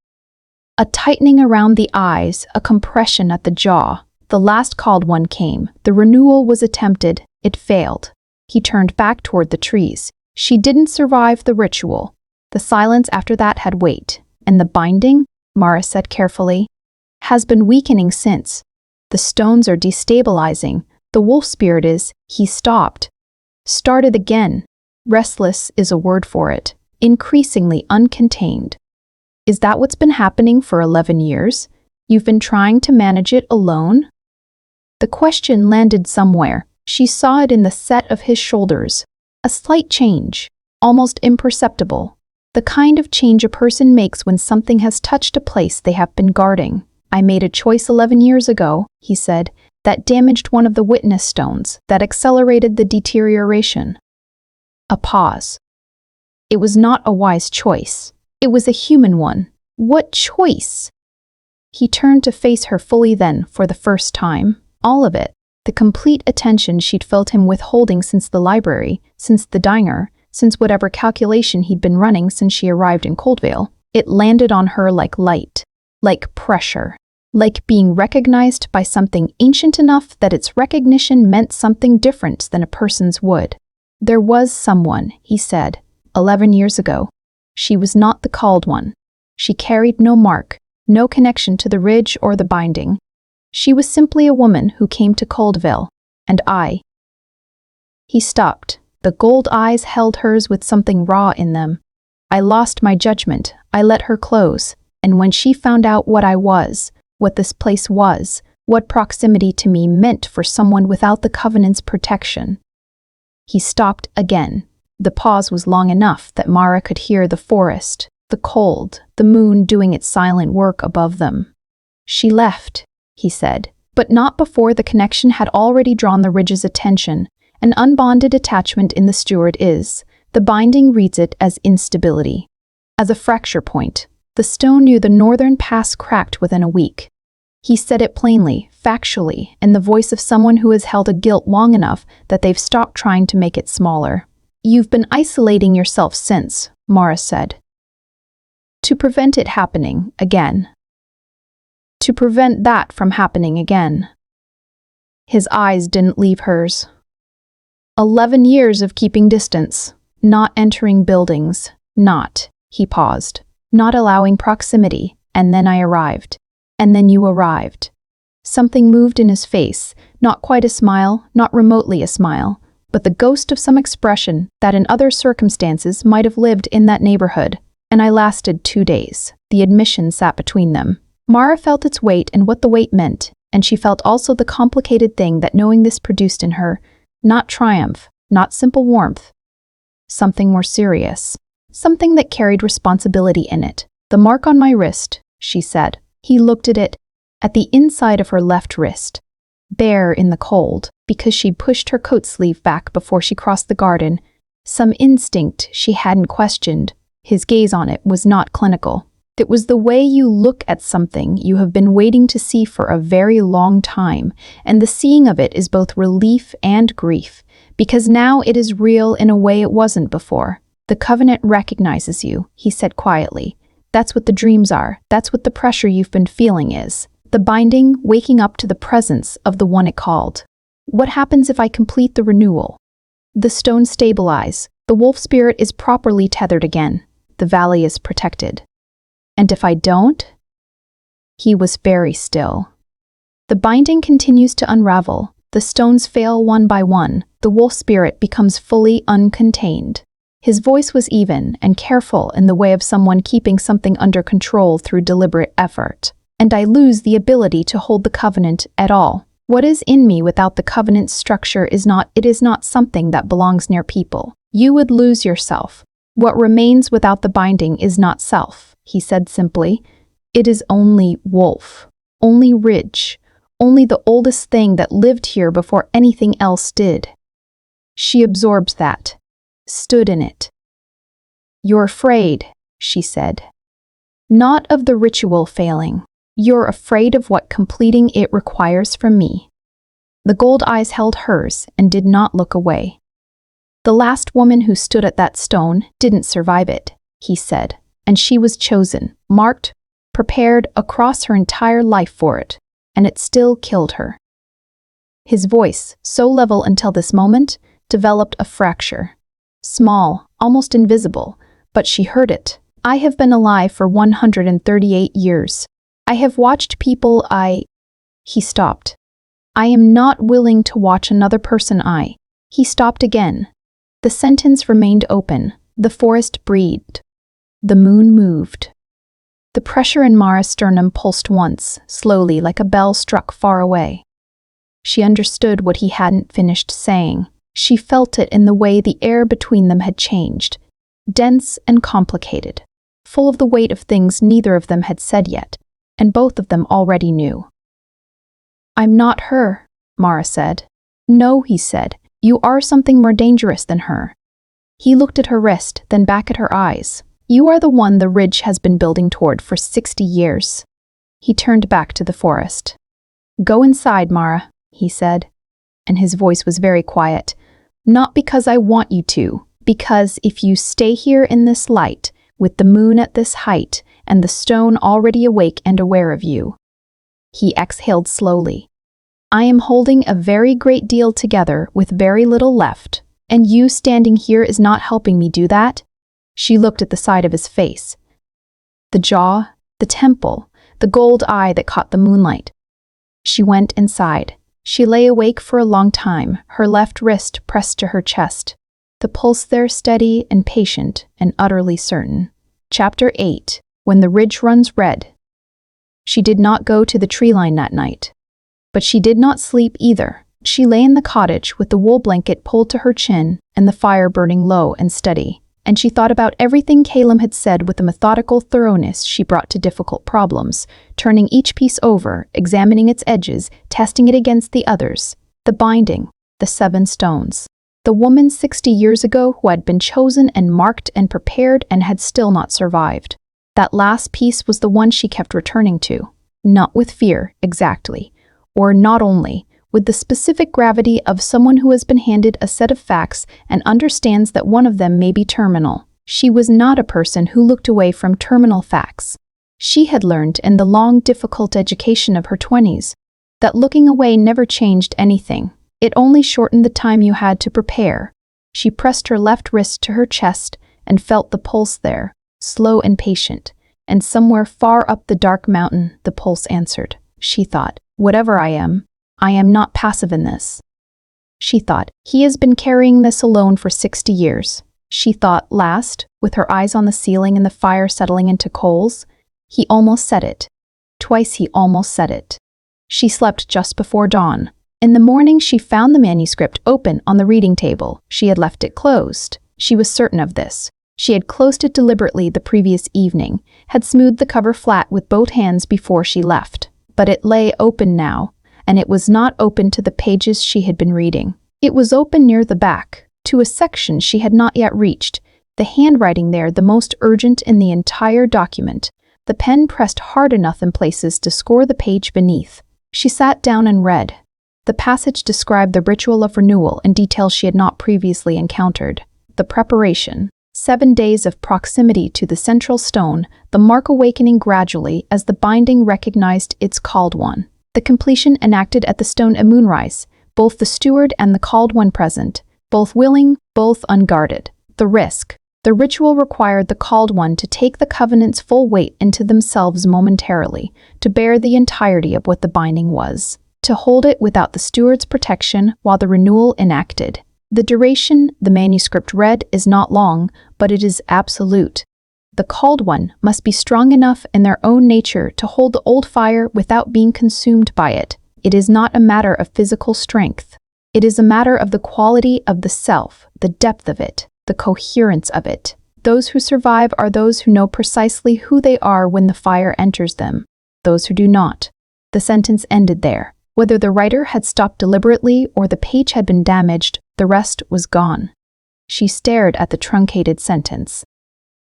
A tightening around the eyes, a compression at the jaw. The last called one came. The renewal was attempted. It failed. He turned back toward the trees. She didn't survive the ritual. The silence after that had weight. And the binding, Mara said carefully, has been weakening since. The stones are destabilizing. The wolf spirit is, he stopped. Started again. Restless is a word for it. Increasingly uncontained. Is that what's been happening for 11 years? You've been trying to manage it alone? The question landed somewhere. She saw it in the set of his shoulders. A slight change, almost imperceptible. The kind of change a person makes when something has touched a place they have been guarding. I made a choice 11 years ago, he said, that damaged one of the witness stones, that accelerated the deterioration. A pause. It was not a wise choice. It was a human one. What choice? He turned to face her fully then, for the first time. All of it. The complete attention she'd felt him withholding since the library, since the diner, since whatever calculation he'd been running since she arrived in Coldvale. It landed on her like light, like pressure, like being recognized by something ancient enough that its recognition meant something different than a person's would. There was someone, he said, 11 years ago. She was not the called one. She carried no mark, no connection to the ridge or the binding. She was simply a woman who came to Coldvale, and I. He stopped. The gold eyes held hers with something raw in them. I lost my judgment. I let her close, and when she found out what I was, what this place was, what proximity to me meant for someone without the Covenant's protection. He stopped again. The pause was long enough that Mara could hear the forest, the cold, the moon doing its silent work above them. She left, he said, but not before the connection had already drawn the ridge's attention. An unbonded attachment in the steward is, the binding reads it as instability. As a fracture point, the stone near the northern pass cracked within a week. He said it plainly, factually, in the voice of someone who has held a guilt long enough that they've stopped trying to make it smaller. You've been isolating yourself since, Mara said. To prevent it happening again. To prevent that from happening again. His eyes didn't leave hers. 11 years of keeping distance, not entering buildings, he paused, not allowing proximity, and then I arrived. And then you arrived. Something moved in his face, not quite a smile, not remotely a smile, but the ghost of some expression that in other circumstances might have lived in that neighborhood. And I lasted 2 days. The admission sat between them. Mara felt its weight and what the weight meant, and she felt also the complicated thing that knowing this produced in her. Not triumph, not simple warmth. Something more serious. Something that carried responsibility in it. The mark on my wrist, she said. He looked at it, at the inside of her left wrist. Bare in the cold, because she'd pushed her coat sleeve back before she crossed the garden. Some instinct she hadn't questioned. His gaze on it was not clinical. It was the way you look at something you have been waiting to see for a very long time, and the seeing of it is both relief and grief, because now it is real in a way it wasn't before. The Covenant recognizes you, he said quietly. That's what the dreams are. That's what the pressure you've been feeling is. The binding, waking up to the presence of the one it called. What happens if I complete the renewal? The stones stabilize. The wolf spirit is properly tethered again. The valley is protected. And if I don't? He was very still. The binding continues to unravel. The stones fail one by one. The wolf spirit becomes fully uncontained. His voice was even and careful in the way of someone keeping something under control through deliberate effort. And I lose the ability to hold the Covenant at all. What is in me without the Covenant's structure is not something that belongs near people. You would lose yourself. What remains without the binding is not self, he said simply. It is only wolf, only ridge, only the oldest thing that lived here before anything else did. She absorbed that. Stood in it. You're afraid, she said. Not of the ritual failing. You're afraid of what completing it requires from me. The gold eyes held hers and did not look away. "The last woman who stood at that stone didn't survive it," he said, "and she was chosen, marked, prepared across her entire life for it, and it still killed her." His voice, so level until this moment, developed a fracture. Small, almost invisible, but she heard it. "I have been alive for 138 years. I have watched people He stopped. "I am not willing to watch another person He stopped again. The sentence remained open. The forest breathed. The moon moved. The pressure in Mara's sternum pulsed once, slowly, like a bell struck far away. She understood what he hadn't finished saying. She felt it in the way the air between them had changed, dense and complicated, full of the weight of things neither of them had said yet, and both of them already knew. "I'm not her," Mara said. "No," he said, "you are something more dangerous than her." He looked at her wrist, then back at her eyes. "You are the one the ridge has been building toward for 60 years. He turned back to the forest. "Go inside, Mara," he said, and his voice was very quiet. "Not because I want you to, because if you stay here in this light, with the moon at this height, and the stone already awake and aware of you." He exhaled slowly. "I am holding a very great deal together with very little left, and you standing here is not helping me do that." She looked at the side of his face. The jaw, the temple, the gold eye that caught the moonlight. She went inside. She lay awake for a long time, her left wrist pressed to her chest, the pulse there steady and patient and utterly certain. Chapter 8. When the Ridge Runs Red. She did not go to the tree line that night. But she did not sleep either. She lay in the cottage with the wool blanket pulled to her chin and the fire burning low and steady, and she thought about everything Calum had said with the methodical thoroughness she brought to difficult problems, turning each piece over, examining its edges, testing it against the others, the binding, the 7 stones. The woman 60 years ago who had been chosen and marked and prepared and had still not survived. That last piece was the one she kept returning to, not with fear, exactly, or not only, with the specific gravity of someone who has been handed a set of facts and understands that one of them may be terminal. She was not a person who looked away from terminal facts. She had learned in the long, difficult education of her 20s that looking away never changed anything. It only shortened the time you had to prepare. She pressed her left wrist to her chest and felt the pulse there, slow and patient, and somewhere far up the dark mountain the pulse answered. She thought, "Whatever I am not passive in this." She thought, "He has been carrying this alone for 60 years. She thought last, with her eyes on the ceiling and the fire settling into coals. He almost said it. Twice he almost said it. She slept just before dawn. In the morning she found the manuscript open on the reading table. She had left it closed. She was certain of this. She had closed it deliberately the previous evening, had smoothed the cover flat with both hands before she left. But it lay open now, and it was not open to the pages she had been reading. It was open near the back, to a section she had not yet reached, the handwriting there the most urgent in the entire document, the pen pressed hard enough in places to score the page beneath. She sat down and read. The passage described the ritual of renewal in details she had not previously encountered. The preparation, 7 days of proximity to the central stone, the mark awakening gradually as the binding recognized its called one. The completion enacted at the stone at moonrise, both the steward and the called one present, both willing, both unguarded. The risk. The ritual required the called one to take the covenant's full weight into themselves momentarily, to bear the entirety of what the binding was, to hold it without the steward's protection while the renewal enacted. The duration, the manuscript read, is not long, but it is absolute. The called one must be strong enough in their own nature to hold the old fire without being consumed by it. It is not a matter of physical strength. It is a matter of the quality of the self, the depth of it, the coherence of it. Those who survive are those who know precisely who they are when the fire enters them. Those who do not. The sentence ended there. Whether the writer had stopped deliberately or the page had been damaged, the rest was gone. She stared at the truncated sentence.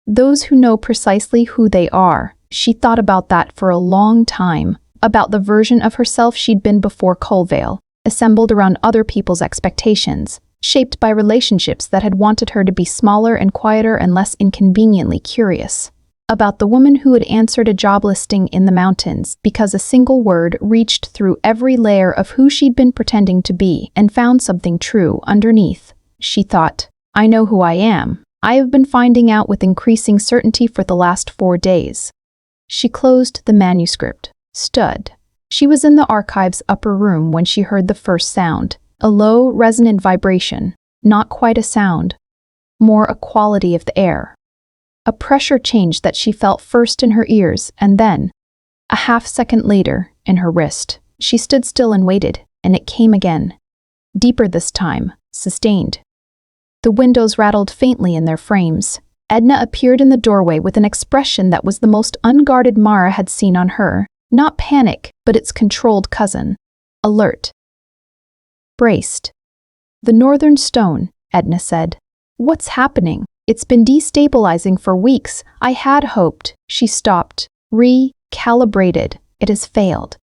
Those who know precisely who they are. She thought about that for a long time, about the version of herself she'd been before Colvale, assembled around other people's expectations, shaped by relationships that had wanted her to be smaller and quieter and less inconveniently curious. About the woman who had answered a job listing in the mountains because a single word reached through every layer of who she'd been pretending to be and found something true underneath. She thought, I know who I am. I have been finding out with increasing certainty for the last 4 days. She closed the manuscript, stood. She was in the archive's upper room when she heard the first sound, a low, resonant vibration, not quite a sound, more a quality of the air. A pressure change that she felt first in her ears and then, a half-second later, in her wrist. She stood still and waited, and it came again. Deeper this time, sustained. The windows rattled faintly in their frames. Edna appeared in the doorway with an expression that was the most unguarded Mara had seen on her. Not panic, but its controlled cousin. Alert. Braced. The northern stone, Edna said. What's happening? It's been destabilizing for weeks. I had hoped. She stopped. Recalibrated. It has failed.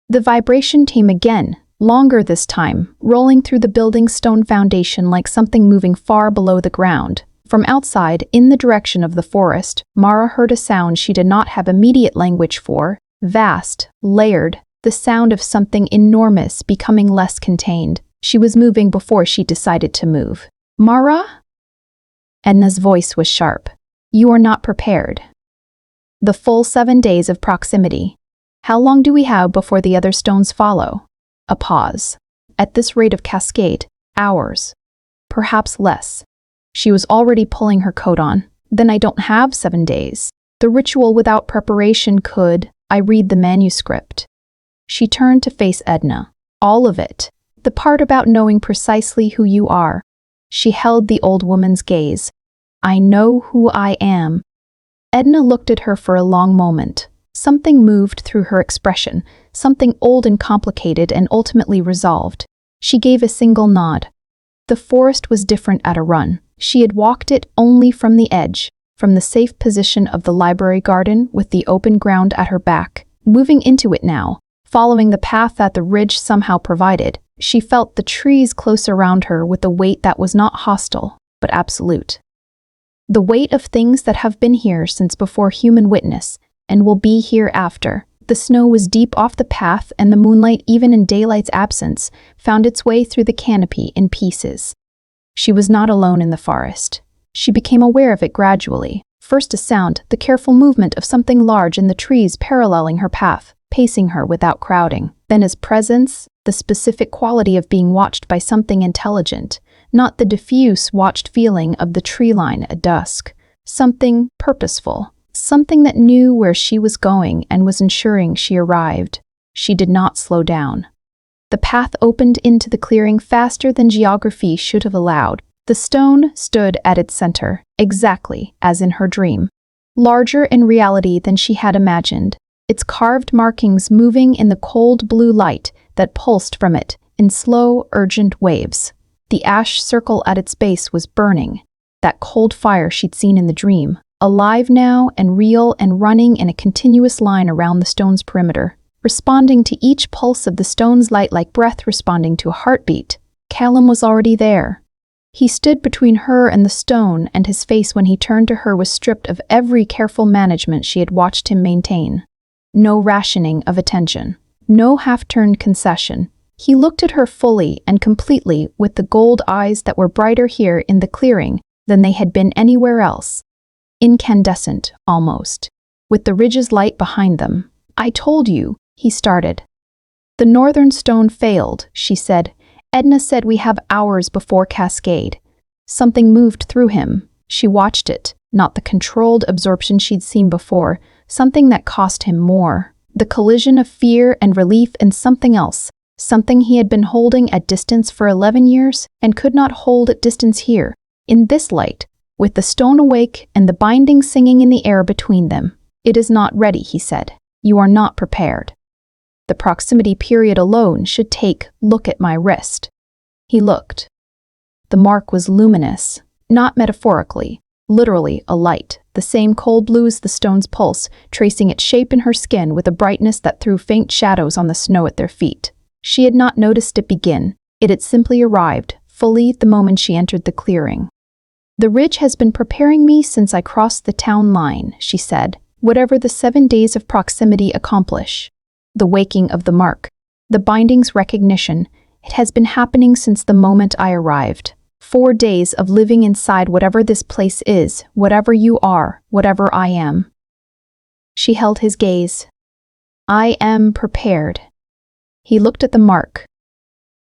The vibration came again, longer this time, rolling through the building's stone foundation like something moving far below the ground. From outside, in the direction of the forest, Mara heard a sound she did not have immediate language for, vast, layered, the sound of something enormous becoming less contained. She was moving before she decided to move. Mara? Edna's voice was sharp. You are not prepared. The full 7 days of proximity. How long do we have before the other stones follow? A pause. At this rate of cascade, hours. Perhaps less. She was already pulling her coat on. Then I don't have 7 days. The ritual without preparation could, I read the manuscript. She turned to face Edna. All of it. The part about knowing precisely who you are. She held the old woman's gaze. I know who I am. Edna looked at her for a long moment. Something moved through her expression, something old and complicated and ultimately resolved. She gave a single nod. The forest was different at a run. She had walked it only from the edge, from the safe position of the library garden with the open ground at her back. Moving into it now, following the path that the ridge somehow provided, she felt the trees close around her with a weight that was not hostile, but absolute. The weight of things that have been here since before human witness, and will be here after. The snow was deep off the path, and the moonlight, even in daylight's absence, found its way through the canopy in pieces. She was not alone in the forest. She became aware of it gradually. First a sound, the careful movement of something large in the trees paralleling her path, pacing her without crowding. Then his presence, the specific quality of being watched by something intelligent, not the diffuse, watched feeling of the tree line at dusk. Something purposeful. Something that knew where she was going and was ensuring she arrived. She did not slow down. The path opened into the clearing faster than geography should have allowed. The stone stood at its center, exactly as in her dream. Larger in reality than she had imagined, its carved markings moving in the cold blue light that pulsed from it in slow, urgent waves. The ash circle at its base was burning, that cold fire she'd seen in the dream. Alive now and real and running in a continuous line around the stone's perimeter, responding to each pulse of the stone's light like breath responding to a heartbeat. Callum was already there. He stood between her and the stone, and his face when he turned to her was stripped of every careful management she had watched him maintain. No rationing of attention. No half-turned concession. He looked at her fully and completely with the gold eyes that were brighter here in the clearing than they had been anywhere else. Incandescent, almost, with the ridge's light behind them. I told you, he started. The northern stone failed, she said. Edna said we have hours before cascade. Something moved through him. She watched it, not the controlled absorption she'd seen before, something that cost him more. The collision of fear and relief and something else, something he had been holding at distance for 11 years and could not hold at distance here, in this light. With the stone awake and the binding singing in the air between them. It is not ready, he said. You are not prepared. The proximity period alone should take, look at my wrist. He looked. The mark was luminous, not metaphorically, literally a light, the same cold blue as the stone's pulse, tracing its shape in her skin with a brightness that threw faint shadows on the snow at their feet. She had not noticed it begin. It had simply arrived, fully the moment she entered the clearing. "The ridge has been preparing me since I crossed the town line," she said, "whatever the 7 days of proximity accomplish. The waking of the mark, the binding's recognition, it has been happening since the moment I arrived. 4 days of living inside whatever this place is, whatever you are, whatever I am." She held his gaze. "I am prepared." He looked at the mark,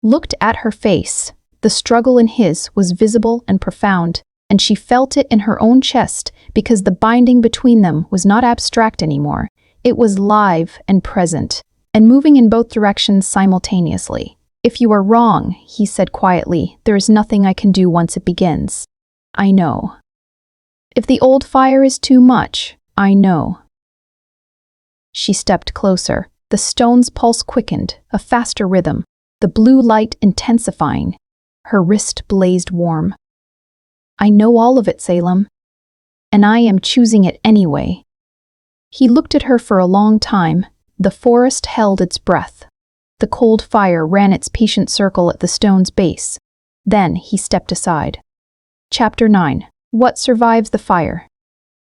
looked at her face. The struggle in his was visible and profound, and she felt it in her own chest because the binding between them was not abstract anymore. It was live and present, and moving in both directions simultaneously. "If you are wrong," he said quietly, "there is nothing I can do once it begins. I know. If the old fire is too much, I know." She stepped closer. The stone's pulse quickened, a faster rhythm, the blue light intensifying. Her wrist blazed warm. "I know all of it, Salem. And I am choosing it anyway." He looked at her for a long time. The forest held its breath. The cold fire ran its patient circle at the stone's base. Then he stepped aside. Chapter 9. What survives the fire?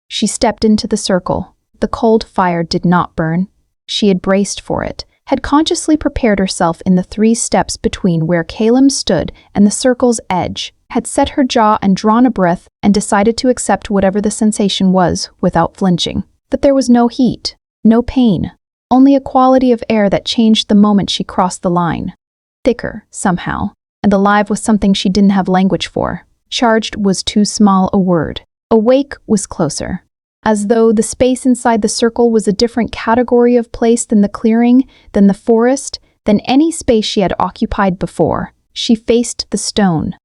She stepped into the circle. The cold fire did not burn. She had braced for it, had consciously prepared herself in the 3 steps between where Caleb stood and the circle's edge, had set her jaw and drawn a breath and decided to accept whatever the sensation was without flinching. That there was no heat, no pain, only a quality of air that changed the moment she crossed the line. Thicker, somehow, and alive with something she didn't have language for. Charged was too small a word. Awake was closer. As though the space inside the circle was a different category of place than the clearing, than the forest, than any space she had occupied before. She faced the stone.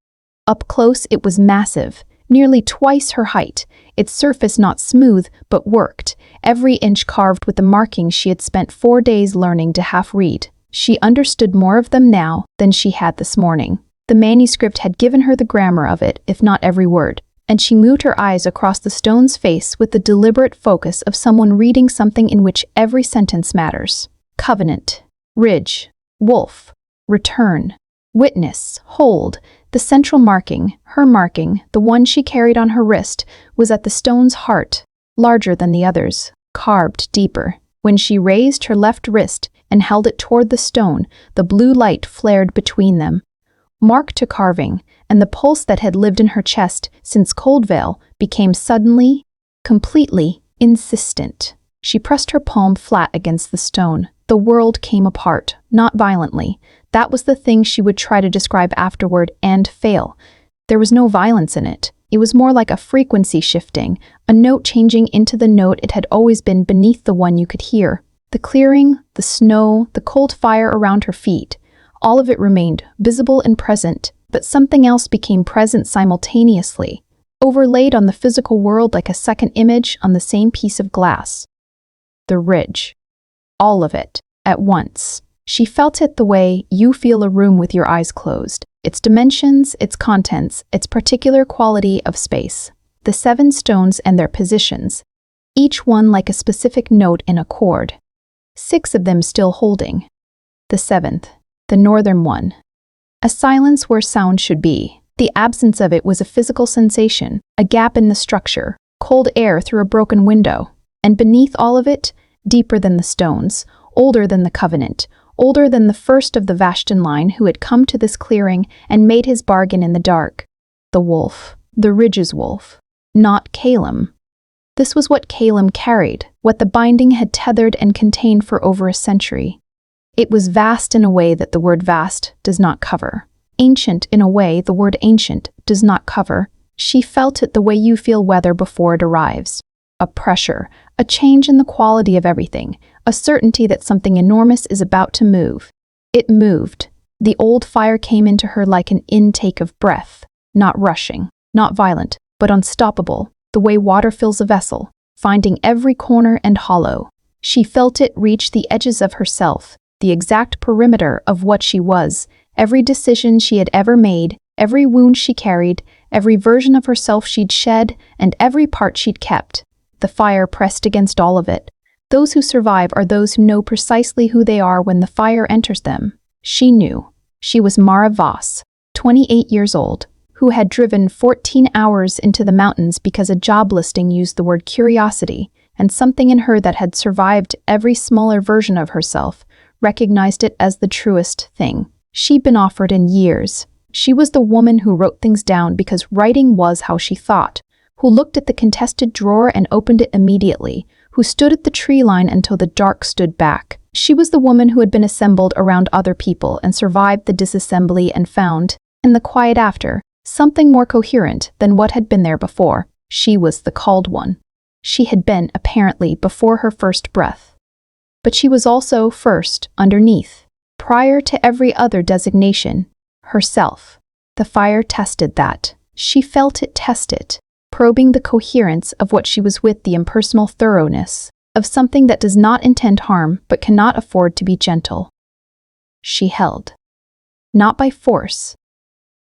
Up close it was massive, nearly twice her height, its surface not smooth but worked, every inch carved with the markings she had spent 4 days learning to half-read. She understood more of them now than she had this morning. The manuscript had given her the grammar of it, if not every word, and she moved her eyes across the stone's face with the deliberate focus of someone reading something in which every sentence matters. Covenant, ridge, wolf, return, witness, hold. The central marking, her marking, the one she carried on her wrist, was at the stone's heart, larger than the others, carved deeper. When she raised her left wrist and held it toward the stone, the blue light flared between them. Mark to carving, and the pulse that had lived in her chest since Coldvale became suddenly, completely insistent. She pressed her palm flat against the stone. The world came apart, not violently. That was the thing she would try to describe afterward and fail. There was no violence in it. It was more like a frequency shifting, a note changing into the note it had always been beneath the one you could hear. The clearing, the snow, the cold fire around her feet, all of it remained visible and present, but something else became present simultaneously, overlaid on the physical world like a second image on the same piece of glass. The ridge. All of it, at once. She felt it the way you feel a room with your eyes closed. Its dimensions, its contents, its particular quality of space. The 7 stones and their positions, each one like a specific note in a chord. 6 of them still holding. The 7th, the northern one. A silence where sound should be. The absence of it was a physical sensation, a gap in the structure, cold air through a broken window. And beneath all of it, deeper than the stones, older than the covenant, older than the first of the Vashton line who had come to this clearing and made his bargain in the dark. The wolf, the ridge's wolf, not Caleb. This was what Caleb carried, what the binding had tethered and contained for over a century. It was vast in a way that the word vast does not cover. Ancient in a way the word ancient does not cover. She felt it the way you feel weather before it arrives. A pressure, a change in the quality of everything, a certainty that something enormous is about to move. It moved. The old fire came into her like an intake of breath, not rushing, not violent, but unstoppable, the way water fills a vessel, finding every corner and hollow. She felt it reach the edges of herself, the exact perimeter of what she was, every decision she had ever made, every wound she carried, every version of herself she'd shed, and every part she'd kept. The fire pressed against all of it. Those who survive are those who know precisely who they are when the fire enters them. She knew. She was Mara Voss, 28 years old, who had driven 14 hours into the mountains because a job listing used the word curiosity, and something in her that had survived every smaller version of herself recognized it as the truest thing she'd been offered in years. She was the woman who wrote things down because writing was how she thought, who looked at the contested drawer and opened it immediately, who stood at the tree line until the dark stood back. She was the woman who had been assembled around other people and survived the disassembly and found, in the quiet after, something more coherent than what had been there before. She was the called one. She had been, apparently, before her first breath. But she was also first, underneath, prior to every other designation, herself. The fire tested that. She felt it test it, probing the coherence of what she was with the impersonal thoroughness of something that does not intend harm but cannot afford to be gentle. She held. Not by force,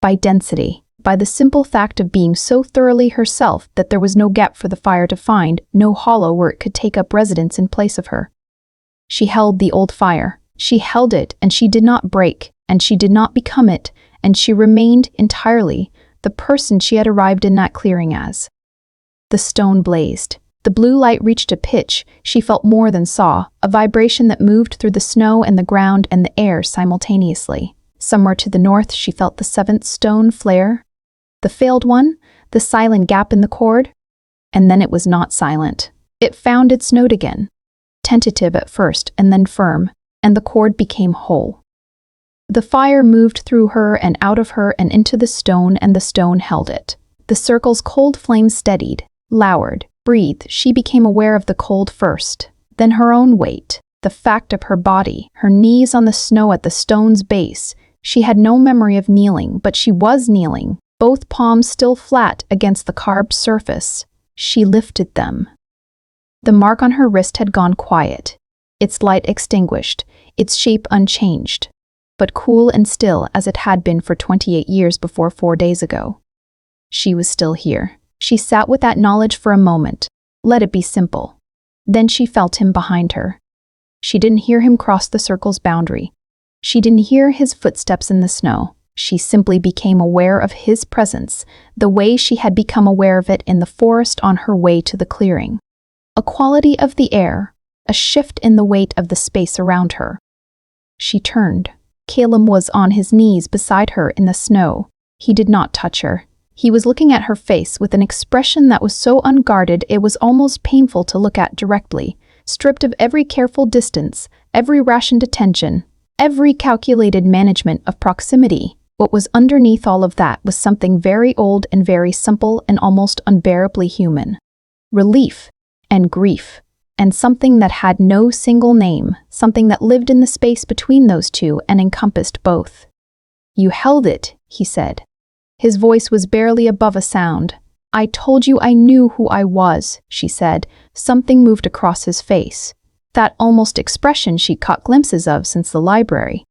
by density, by the simple fact of being so thoroughly herself that there was no gap for the fire to find, no hollow where it could take up residence in place of her. She held the old fire. She held it, and she did not break, and she did not become it, and she remained entirely the person she had arrived in that clearing as. The stone blazed. The blue light reached a pitch she felt more than saw, a vibration that moved through the snow and the ground and the air simultaneously. Somewhere to the north she felt the seventh stone flare. The failed one, the silent gap in the cord. And then it was not silent. It found its note again. Tentative at first and then firm, and the cord became whole. The fire moved through her and out of her and into the stone, and the stone held it. The circle's cold flame steadied, lowered, breathed. She became aware of the cold first, then her own weight, the fact of her body, her knees on the snow at the stone's base. She had no memory of kneeling, but she was kneeling, both palms still flat against the carved surface. She lifted them. The mark on her wrist had gone quiet, its light extinguished, its shape unchanged, but cool and still as it had been for 28 years before 4 days ago. She was still here. She sat with that knowledge for a moment. Let it be simple. Then she felt him behind her. She didn't hear him cross the circle's boundary. She didn't hear his footsteps in the snow. She simply became aware of his presence, the way she had become aware of it in the forest on her way to the clearing. A quality of the air, a shift in the weight of the space around her. She turned. Caleb was on his knees beside her in the snow. He did not touch her. He was looking at her face with an expression that was so unguarded it was almost painful to look at directly, stripped of every careful distance, every rationed attention, every calculated management of proximity. What was underneath all of that was something very old and very simple and almost unbearably human. Relief and grief, and something that had no single name, something that lived in the space between those two and encompassed both. "You held it," he said. His voice was barely above a sound. "I told you I knew who I was," she said. Something moved across his face. That almost expression she caught glimpses of since the library.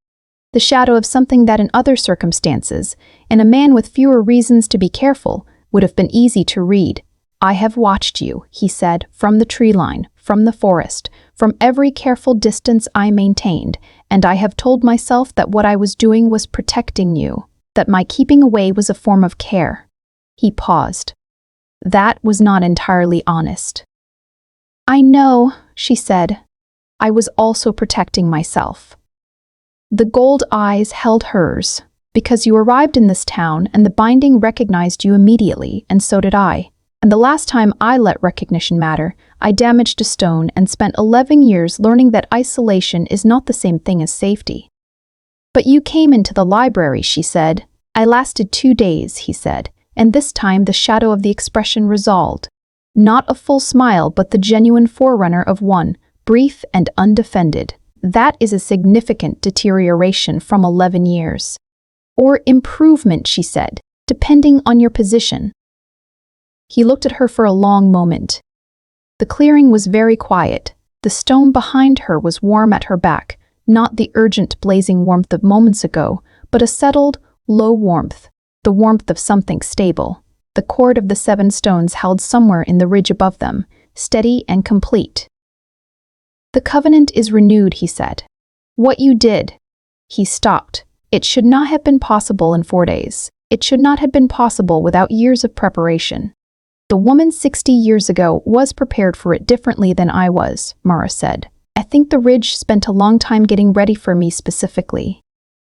The shadow of something that in other circumstances, in a man with fewer reasons to be careful, would have been easy to read. "I have watched you," he said, "from the tree line, from the forest, from every careful distance I maintained, and I have told myself that what I was doing was protecting you, that my keeping away was a form of care." He paused. That was not entirely honest. "I know," she said. "I was also protecting myself." The gold eyes held hers. "Because you arrived in this town and the binding recognized you immediately, and so did I. And the last time I let recognition matter, I damaged a stone and spent 11 years learning that isolation is not the same thing as safety." "But you came into the library," she said. "I lasted 2 days," he said, and this time the shadow of the expression resolved. Not a full smile, but the genuine forerunner of one, brief and undefended. That is a significant deterioration from 11 years. "Or improvement," she said, "depending on your position." He looked at her for a long moment. The clearing was very quiet. The stone behind her was warm at her back, not the urgent blazing warmth of moments ago, but a settled, low warmth, the warmth of something stable. The cord of the 7 stones held somewhere in the ridge above them, steady and complete. "The covenant is renewed," he said. "What you did." He stopped. It should not have been possible in 4 days. It should not have been possible without years of preparation. The woman 60 years ago was prepared for it differently than I was, Mara said. I think the ridge spent a long time getting ready for me specifically.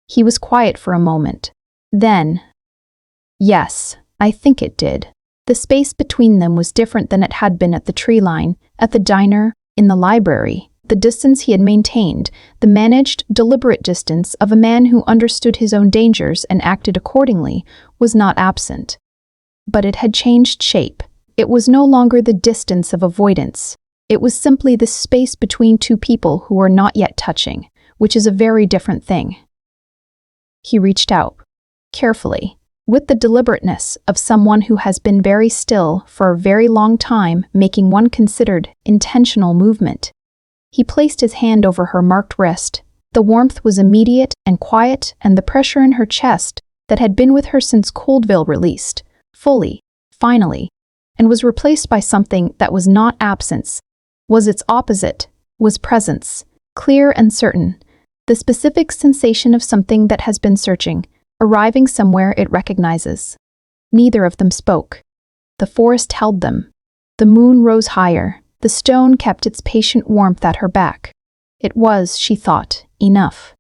He was quiet for a moment. Then, yes, I think it did. The space between them was different than it had been at the tree line, at the diner, in the library. The distance he had maintained, the managed, deliberate distance of a man who understood his own dangers and acted accordingly, was not absent. But it had changed shape. It was no longer the distance of avoidance. It was simply the space between two people who were not yet touching, which is a very different thing. He reached out, carefully, with the deliberateness of someone who has been very still for a very long time, making one considered, intentional movement. He placed his hand over her marked wrist. The warmth was immediate and quiet, and the pressure in her chest, that had been with her since Coldville released, fully, finally, and was replaced by something that was not absence, was its opposite, was presence, clear and certain, the specific sensation of something that has been searching, arriving somewhere it recognizes. Neither of them spoke. The forest held them. The moon rose higher. The stone kept its patient warmth at her back. It was, she thought, enough.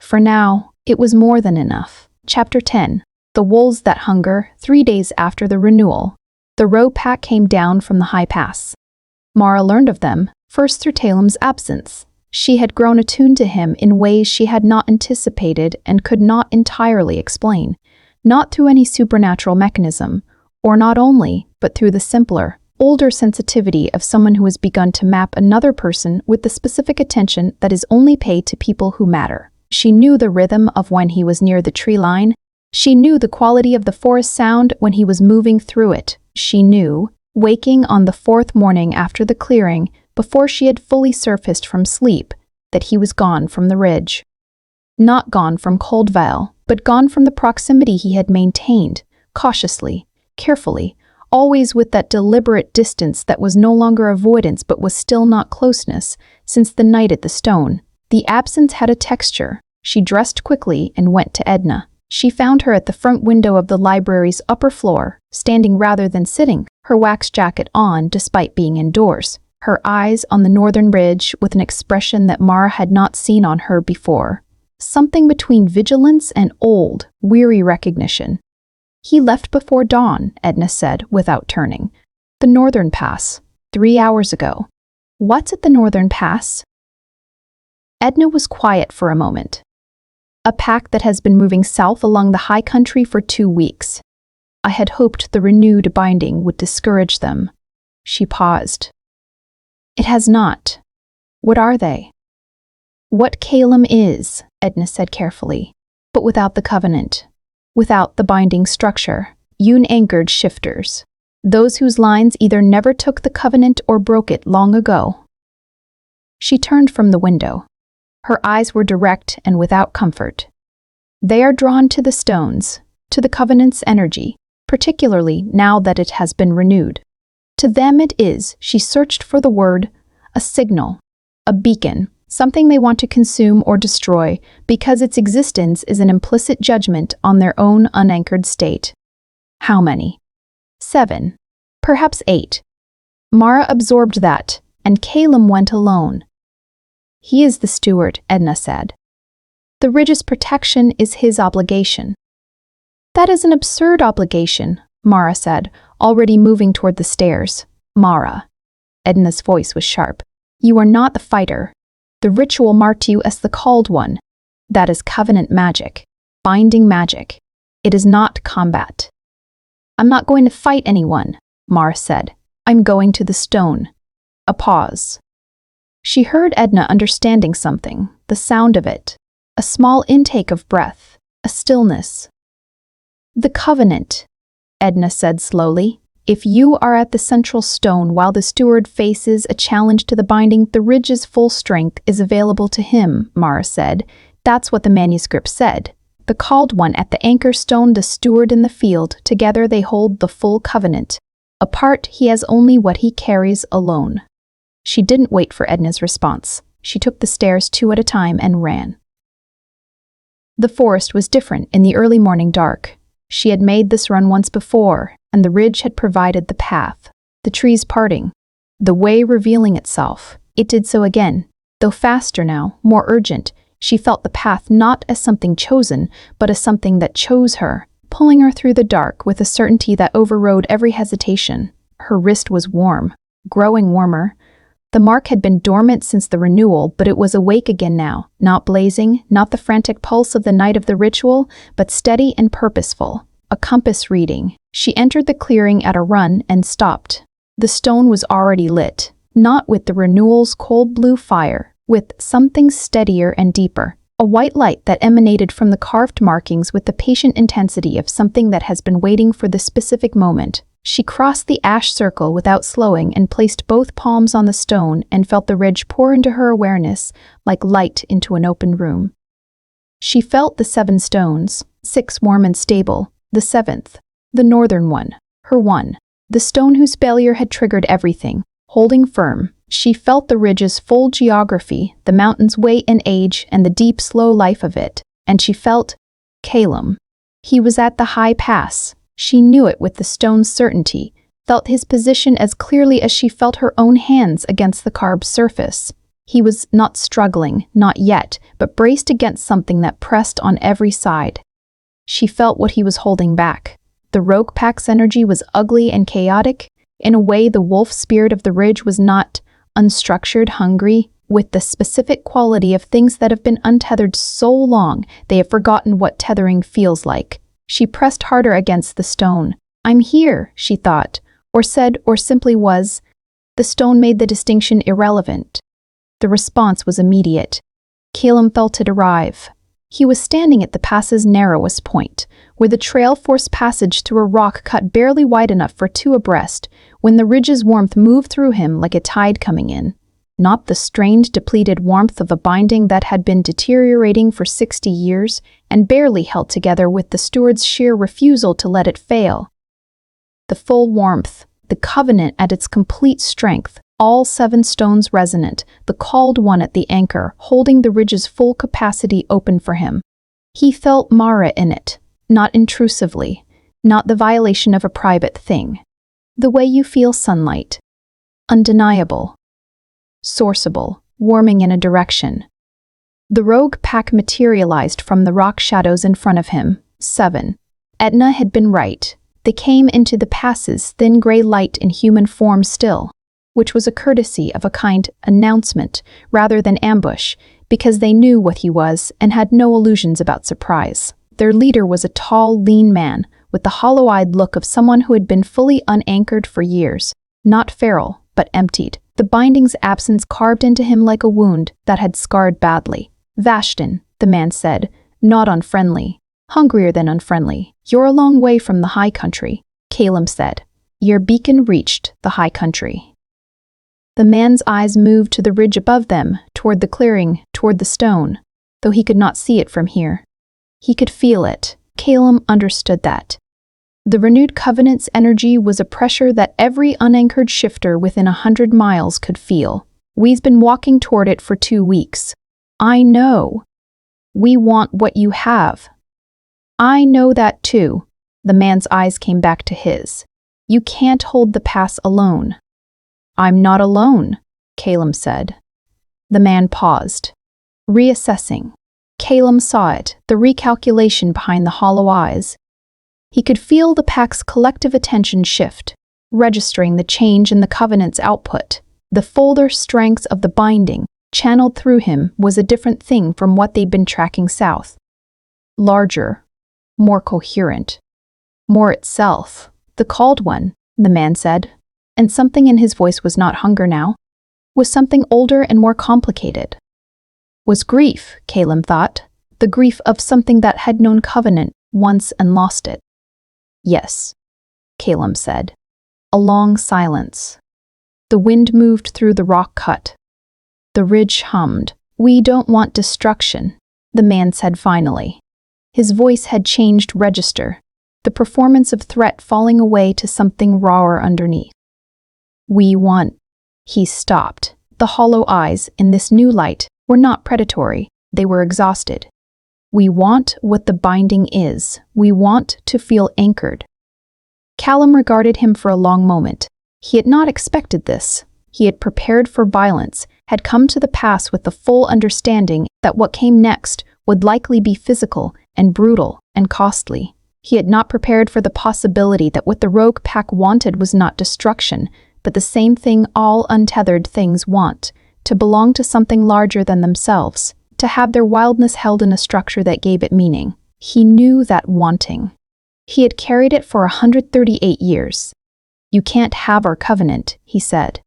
For now, it was more than enough. Chapter 10. The Wolves That Hunger. 3 days after the renewal, the row pack came down from the high pass. Mara learned of them, first through Talem's absence. She had grown attuned to him in ways she had not anticipated and could not entirely explain, not through any supernatural mechanism, or not only, but through the simpler, older sensitivity of someone who has begun to map another person with the specific attention that is only paid to people who matter. She knew the rhythm of when he was near the tree line. She knew the quality of the forest sound when he was moving through it. She knew, waking on the 4th morning after the clearing, before she had fully surfaced from sleep, that he was gone from the ridge. Not gone from Coldville, but gone from the proximity he had maintained, cautiously, carefully, always with that deliberate distance that was no longer avoidance but was still not closeness, since the night at the stone. The absence had a texture. She dressed quickly and went to Edna. She found her at the front window of the library's upper floor, standing rather than sitting, her wax jacket on despite being indoors, her eyes on the northern ridge with an expression that Mara had not seen on her before. Something between vigilance and old, weary recognition. He left before dawn, Edna said, without turning. The northern pass, 3 hours ago. What's at the northern pass? Edna was quiet for a moment. A pack that has been moving south along the high country for 2 weeks. I had hoped the renewed binding would discourage them. She paused. It has not. What are they? What Calem is, Edna said carefully, but without the covenant, without the binding structure, anchored shifters, those whose lines either never took the covenant or broke it long ago. She turned from the window. Her eyes were direct and without comfort. They are drawn to the stones, to the covenant's energy, particularly now that it has been renewed. To them it is, she searched for the word, a signal, a beacon, something they want to consume or destroy because its existence is an implicit judgment on their own unanchored state. How many? 7. Perhaps 8. Mara absorbed that, and Calem went alone. He is the steward, Edna said. The ridge's protection is his obligation. That is an absurd obligation, Mara said, already moving toward the stairs. Mara. Edna's voice was sharp. You are not the fighter. The ritual marked you as the called one. That is covenant magic, binding magic. It is not combat. I'm not going to fight anyone, Mara said. I'm going to the stone. A pause. She heard Edna understanding something, the sound of it, a small intake of breath, a stillness. The covenant, Edna said slowly. If you are at the central stone while the steward faces a challenge to the binding, the ridge's full strength is available to him, Mara said. That's what the manuscript said. The called one at the anchor stone, the steward in the field, together they hold the full covenant. Apart, he has only what he carries alone. She didn't wait for Edna's response. She took the stairs 2 at a time and ran. The forest was different in the early morning dark. She had made this run once before, and the ridge had provided the path. The trees parting, the way revealing itself. It did so again, though faster now, more urgent. She felt the path not as something chosen, but as something that chose her, pulling her through the dark with a certainty that overrode every hesitation. Her wrist was warm, growing warmer. The mark had been dormant since the renewal, but it was awake again now, not blazing, not the frantic pulse of the night of the ritual, but steady and purposeful. A compass reading. She entered the clearing at a run and stopped. The stone was already lit, not with the renewal's cold blue fire, with something steadier and deeper. A white light that emanated from the carved markings with the patient intensity of something that has been waiting for the specific moment. She crossed the ash circle without slowing and placed both palms on the stone and felt the ridge pour into her awareness like light into an open room. She felt the 7 stones, 6 warm and stable, the 7th, the northern one, her one, the stone whose failure had triggered everything, holding firm. She felt the ridge's full geography, the mountain's weight and age, and the deep, slow life of it, and she felt Calum. He was at the high pass. She knew it with the stone's certainty, felt his position as clearly as she felt her own hands against the carved surface. He was not struggling, not yet, but braced against something that pressed on every side. She felt what he was holding back. The rogue pack's energy was ugly and chaotic. In a way, the wolf spirit of the ridge was not unstructured, hungry, with the specific quality of things that have been untethered so long they have forgotten what tethering feels like. She pressed harder against the stone. "I'm here," she thought, or said, or simply was. The stone made the distinction irrelevant. The response was immediate. Calum felt it arrive. He was standing at the pass's narrowest point, where the trail forced passage through a rock cut barely wide enough for 2 abreast, when the ridge's warmth moved through him like a tide coming in. Not the strained, depleted warmth of a binding that had been deteriorating for 60 years and barely held together with the steward's sheer refusal to let it fail. The full warmth, the covenant at its complete strength, all 7 stones resonant, the called one at the anchor, holding the ridge's full capacity open for him. He felt Mara in it, not intrusively, not the violation of a private thing. The way you feel sunlight. Undeniable. Sourceable, warming in a direction. The rogue pack materialized from the rock shadows in front of him. 7. Etna had been right. They came into the pass's thin gray light in human form still, which was a courtesy of a kind announcement rather than ambush, because they knew what he was and had no illusions about surprise. Their leader was a tall, lean man, with the hollow-eyed look of someone who had been fully unanchored for years, not feral, but emptied. The binding's absence carved into him like a wound that had scarred badly. "Vashton," the man said, not unfriendly, hungrier than unfriendly. "You're a long way from the high country," Calum said. Your beacon reached the high country. The man's eyes moved to the ridge above them, toward the clearing, toward the stone, though he could not see it from here. He could feel it. Calum understood that. The renewed covenant's energy was a pressure that every unanchored shifter within 100 miles could feel. "We've been walking toward it for 2 weeks. I know. We want what you have." "I know that too." The man's eyes came back to his. "You can't hold the pass alone." "I'm not alone," Calum said. The man paused, reassessing. Calum saw it, the recalculation behind the hollow eyes. He could feel the pack's collective attention shift, registering the change in the covenant's output. The fuller strength of the binding, channeled through him, was a different thing from what they'd been tracking south. Larger, more coherent, more itself. "The called one," the man said, and something in his voice was not hunger now, was something older and more complicated. Was grief, Calum thought, the grief of something that had known covenant once and lost it. "Yes," Calum said. A long silence. The wind moved through the rock cut. The ridge hummed. "We don't want destruction," the man said finally. His voice had changed register, the performance of threat falling away to something rawer underneath. "We want..." He stopped. The hollow eyes, in this new light, were not predatory, they were exhausted. We want what the binding is. We want to feel anchored. Callum regarded him for a long moment. He had not expected this. He had prepared for violence, had come to the pass with the full understanding that what came next would likely be physical and brutal and costly. He had not prepared for the possibility that what the rogue pack wanted was not destruction, but the same thing all untethered things want, to belong to something larger than themselves, to have their wildness held in a structure that gave it meaning. He knew that wanting. He had carried it for 138 years. You can't have our covenant, he said.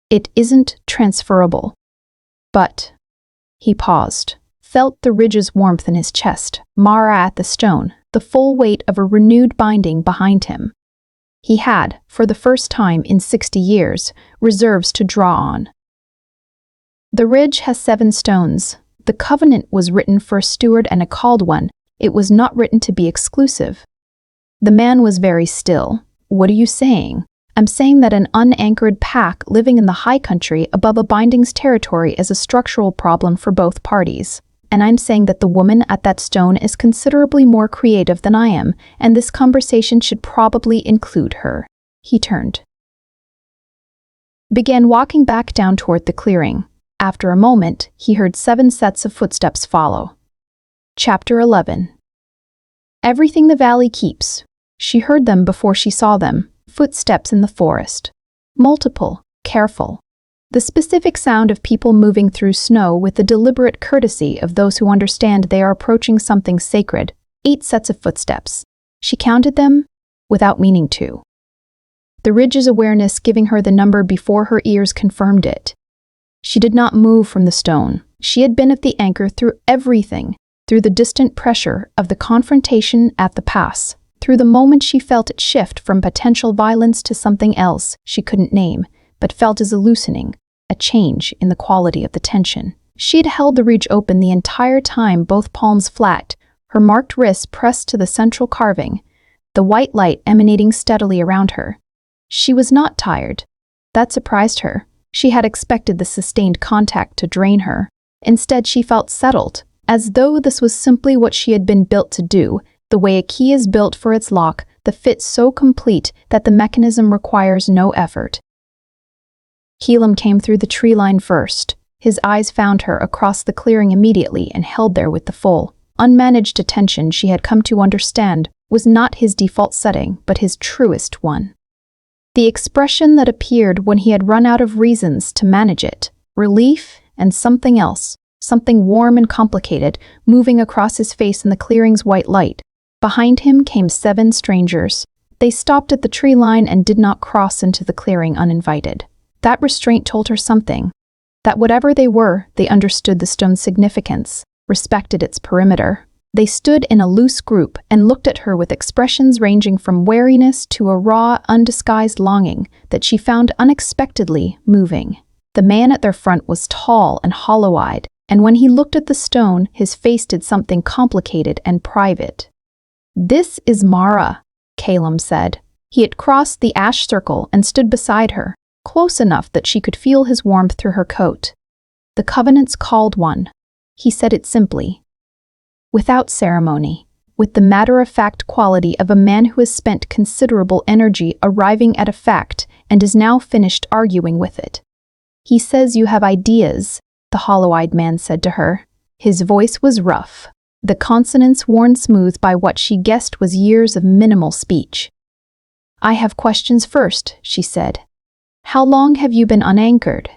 It isn't transferable. But, he paused, felt the ridge's warmth in his chest, Mara at the stone, the full weight of a renewed binding behind him. He had, for the first time in 60 years, reserves to draw on. The ridge has 7 stones. The covenant was written for a steward and a called one. It was not written to be exclusive. The man was very still. What are you saying? I'm saying that an unanchored pack living in the high country above a binding's territory is a structural problem for both parties. And I'm saying that the woman at that stone is considerably more creative than I am, and this conversation should probably include her. He turned. Began walking back down toward the clearing. After a moment, he heard 7 sets of footsteps follow. Chapter 11. Everything the valley keeps. She heard them before she saw them. Footsteps in the forest. Multiple, careful. The specific sound of people moving through snow with the deliberate courtesy of those who understand they are approaching something sacred. 8 sets of footsteps. She counted them without meaning to. The ridge's awareness giving her the number before her ears confirmed it. She did not move from the stone. She had been at the anchor through everything, through the distant pressure of the confrontation at the pass, through the moment she felt it shift from potential violence to something else she couldn't name, but felt as a loosening, a change in the quality of the tension. She'd held the ridge open the entire time, both palms flat, her marked wrists pressed to the central carving, the white light emanating steadily around her. She was not tired. That surprised her. She had expected the sustained contact to drain her. Instead, she felt settled, as though this was simply what she had been built to do, the way a key is built for its lock, the fit so complete that the mechanism requires no effort. Callum came through the tree line first. His eyes found her across the clearing immediately and held there with the full, unmanaged attention she had come to understand was not his default setting, but his truest one. The expression that appeared when he had run out of reasons to manage it, relief and something else, something warm and complicated, moving across his face in the clearing's white light. Behind him came 7 strangers. They stopped at the tree line and did not cross into the clearing uninvited. That restraint told her something, that whatever they were, they understood the stone's significance, respected its perimeter. They stood in a loose group and looked at her with expressions ranging from wariness to a raw, undisguised longing that she found unexpectedly moving. The man at their front was tall and hollow-eyed, and when he looked at the stone, his face did something complicated and private. "This is Mara," Callum said. He had crossed the ash circle and stood beside her, close enough that she could feel his warmth through her coat. "The Covenant's called one." He said it simply, without ceremony, with the matter-of-fact quality of a man who has spent considerable energy arriving at a fact and is now finished arguing with it. "He says you have ideas," the hollow-eyed man said to her. His voice was rough, the consonants worn smooth by what she guessed was years of minimal speech. "I have questions first," she said. "How long have you been unanchored?"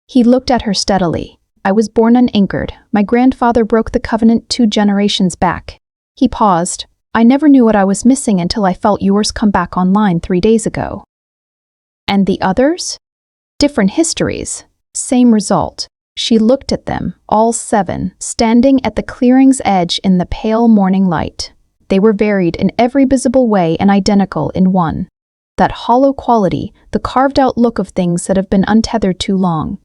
He looked at her steadily. "I was born unanchored. My grandfather broke the covenant 2 generations back." He paused. "I never knew what I was missing until I felt yours come back online 3 days ago." "And the others?" "Different histories. Same result." She looked at them, all 7, standing at the clearing's edge in the pale morning light. They were varied in every visible way and identical in one. That hollow quality, the carved-out look of things that have been untethered too long.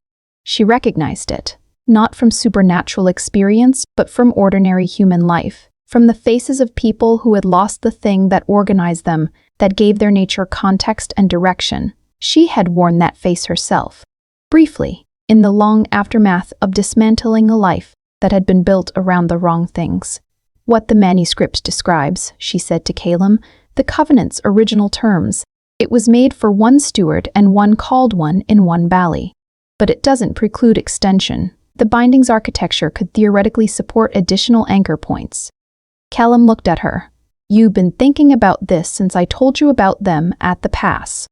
She recognized it, not from supernatural experience, but from ordinary human life, from the faces of people who had lost the thing that organized them, that gave their nature context and direction. She had worn that face herself. Briefly, in the long aftermath of dismantling a life, that had been built around the wrong things. What the manuscript describes, she said to Calum, the Covenant's original terms. It was made for one steward and one called one in one valley. But it doesn't preclude extension. The binding's architecture could theoretically support additional anchor points. Calum looked at her. You've been thinking about this since I told you about them at the pass.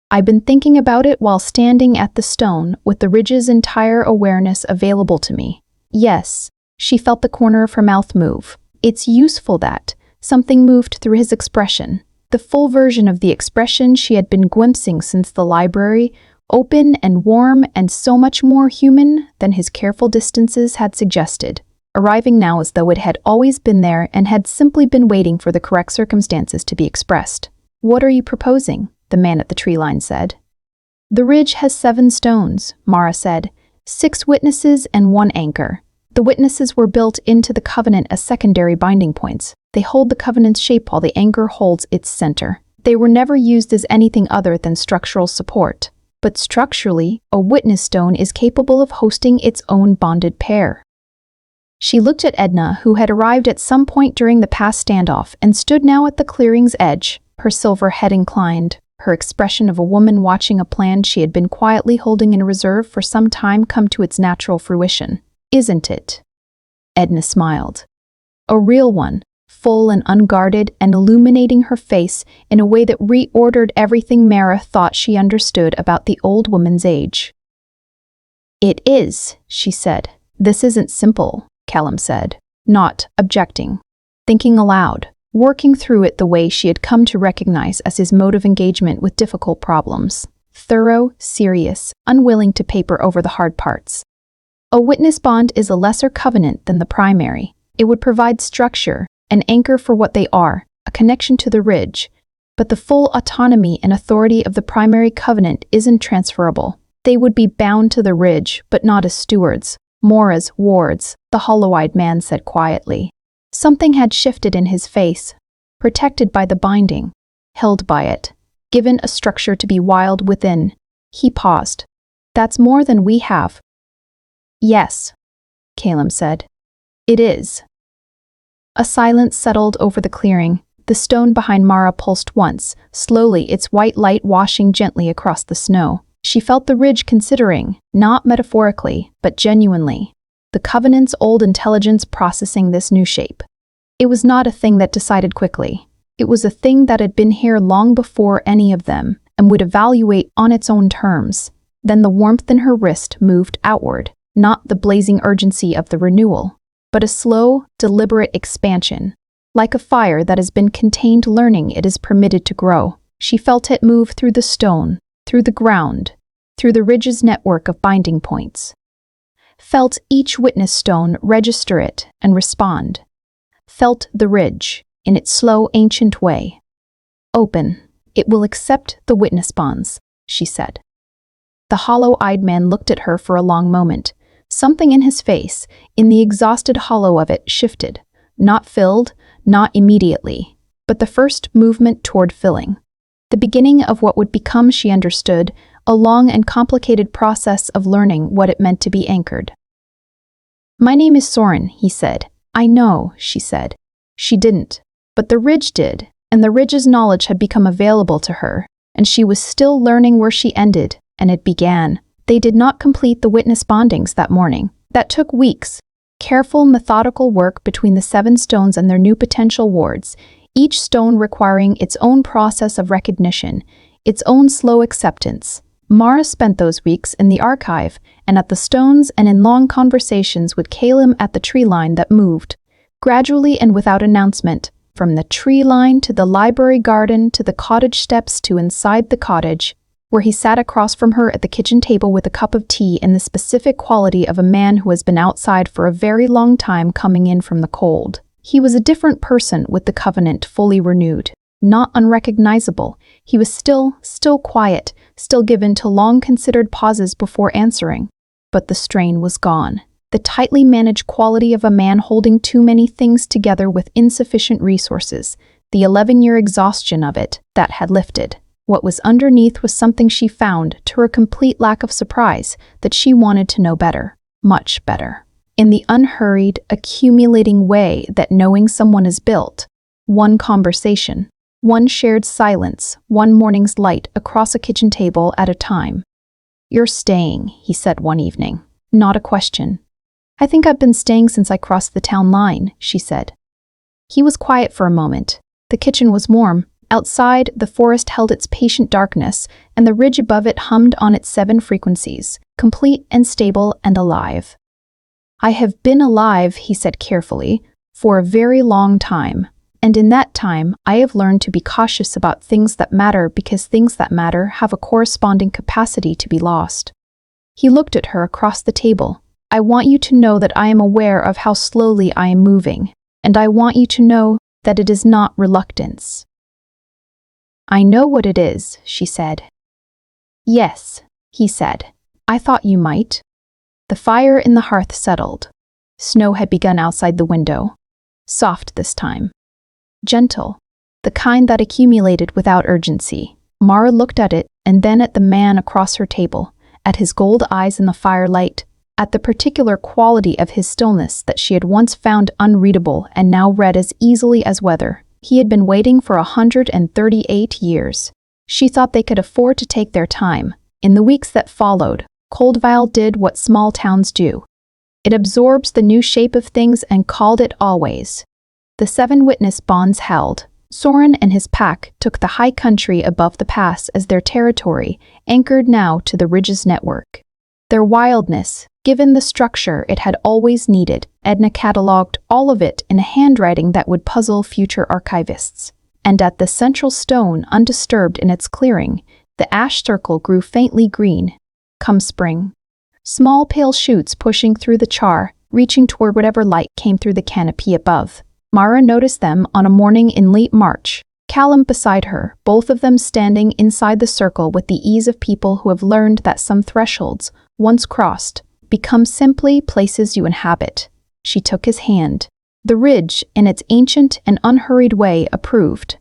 I've been thinking about it while standing at the stone with the ridge's entire awareness available to me. Yes, she felt the corner of her mouth move. It's useful that something moved through his expression. The full version of the expression she had been glimpsing since the library, open and warm and so much more human than his careful distances had suggested, arriving now as though it had always been there and had simply been waiting for the correct circumstances to be expressed. What are you proposing? The man at the tree line said. The ridge has 7 stones, Mara said, 6 witnesses and 1 anchor. The witnesses were built into the Covenant as secondary binding points. They hold the Covenant's shape while the anchor holds its center. They were never used as anything other than structural support. But structurally, a witness stone is capable of hosting its own bonded pair. She looked at Edna, who had arrived at some point during the past standoff and stood now at the clearing's edge, her silver head inclined, her expression of a woman watching a plan she had been quietly holding in reserve for some time come to its natural fruition. Isn't it? Edna smiled. A real one, full and unguarded and illuminating her face in a way that reordered everything Mara thought she understood about the old woman's age. It is, she said. This isn't simple, Calum said, not objecting, thinking aloud, working through it the way she had come to recognize as his mode of engagement with difficult problems. Thorough, serious, unwilling to paper over the hard parts. A witness bond is a lesser covenant than the primary. It would provide structure, an anchor for what they are, a connection to the ridge, but the full autonomy and authority of the primary covenant isn't transferable. They would be bound to the ridge, but not as stewards, more as wards, the hollow-eyed man said quietly. Something had shifted in his face, protected by the binding, held by it, given a structure to be wild within. He paused. That's more than we have. Yes, Calum said. It is. A silence settled over the clearing. The stone behind Mara pulsed once, slowly, its white light washing gently across the snow. She felt the ridge considering, not metaphorically, but genuinely, the Covenant's old intelligence processing this new shape. It was not a thing that decided quickly. It was a thing that had been here long before any of them, and would evaluate on its own terms. Then the warmth in her wrist moved outward, not the blazing urgency of the renewal, but a slow, deliberate expansion. Like a fire that has been contained learning it is permitted to grow. She felt it move through the stone, through the ground, through the ridge's network of binding points. Felt each witness stone register it and respond. Felt the ridge, in its slow, ancient way. Open. It will accept the witness bonds, she said. The hollow-eyed man looked at her for a long moment. Something in his face, in the exhausted hollow of it, shifted. Not filled, not immediately, but the first movement toward filling. The beginning of what would become, she understood, a long and complicated process of learning what it meant to be anchored. My name is Soren, he said. I know, she said. She didn't, but the ridge did, and the ridge's knowledge had become available to her, and she was still learning where she ended, and it began. They did not complete the witness bondings that morning. That took weeks. Careful, methodical work between the 7 stones and their new potential wards, each stone requiring its own process of recognition, its own slow acceptance. Mara spent those weeks in the archive and at the stones and in long conversations with Calum at the tree line that moved, gradually and without announcement, from the tree line to the library garden to the cottage steps to inside the cottage, where he sat across from her at the kitchen table with a cup of tea in the specific quality of a man who has been outside for a very long time coming in from the cold. He was a different person with the Covenant fully renewed. Not unrecognizable. He was still quiet, still given to long-considered pauses before answering. But the strain was gone. The tightly managed quality of a man holding too many things together with insufficient resources. The 11-year exhaustion of it, that had lifted. What was underneath was something she found, to her complete lack of surprise, that she wanted to know better. Much better. in the unhurried, accumulating way that knowing someone is built. One conversation, one shared silence, one morning's light across a kitchen table at a time. "You're staying," he said one evening. Not a question. "I think I've been staying since I crossed the town line," she said. He was quiet for a moment. The kitchen was warm. Outside, the forest held its patient darkness, and the ridge above it hummed on its 7 frequencies, complete and stable and alive. "I have been alive," he said carefully, "for a very long time. And in that time, I have learned to be cautious about things that matter because things that matter have a corresponding capacity to be lost." He looked at her across the table. "I want you to know that I am aware of how slowly I am moving, and I want you to know that it is not reluctance." "I know what it is," she said. "Yes," he said. "I thought you might." The fire in the hearth settled. Snow had begun outside the window. Soft this time. Gentle. The kind that accumulated without urgency. Mara looked at it and then at the man across her table, at his gold eyes in the firelight, at the particular quality of his stillness that she had once found unreadable and now read as easily as weather. He had been waiting for 138 years. She thought they could afford to take their time. In the weeks that followed, Coldvale did what small towns do. It absorbs the new shape of things and called it always. The 7 witness bonds held. Soren and his pack took the high country above the pass as their territory, anchored now to the ridge's network. Their wildness, given the structure it had always needed, Edna catalogued all of it in a handwriting that would puzzle future archivists. And at the central stone, undisturbed in its clearing, the ash circle grew faintly green. Come spring. Small pale shoots pushing through the char, reaching toward whatever light came through the canopy above. Mara noticed them on a morning in late March. Callum beside her, both of them standing inside the circle with the ease of people who have learned that some thresholds, once crossed, become simply places you inhabit. She took his hand. The ridge, in its ancient and unhurried way, approved.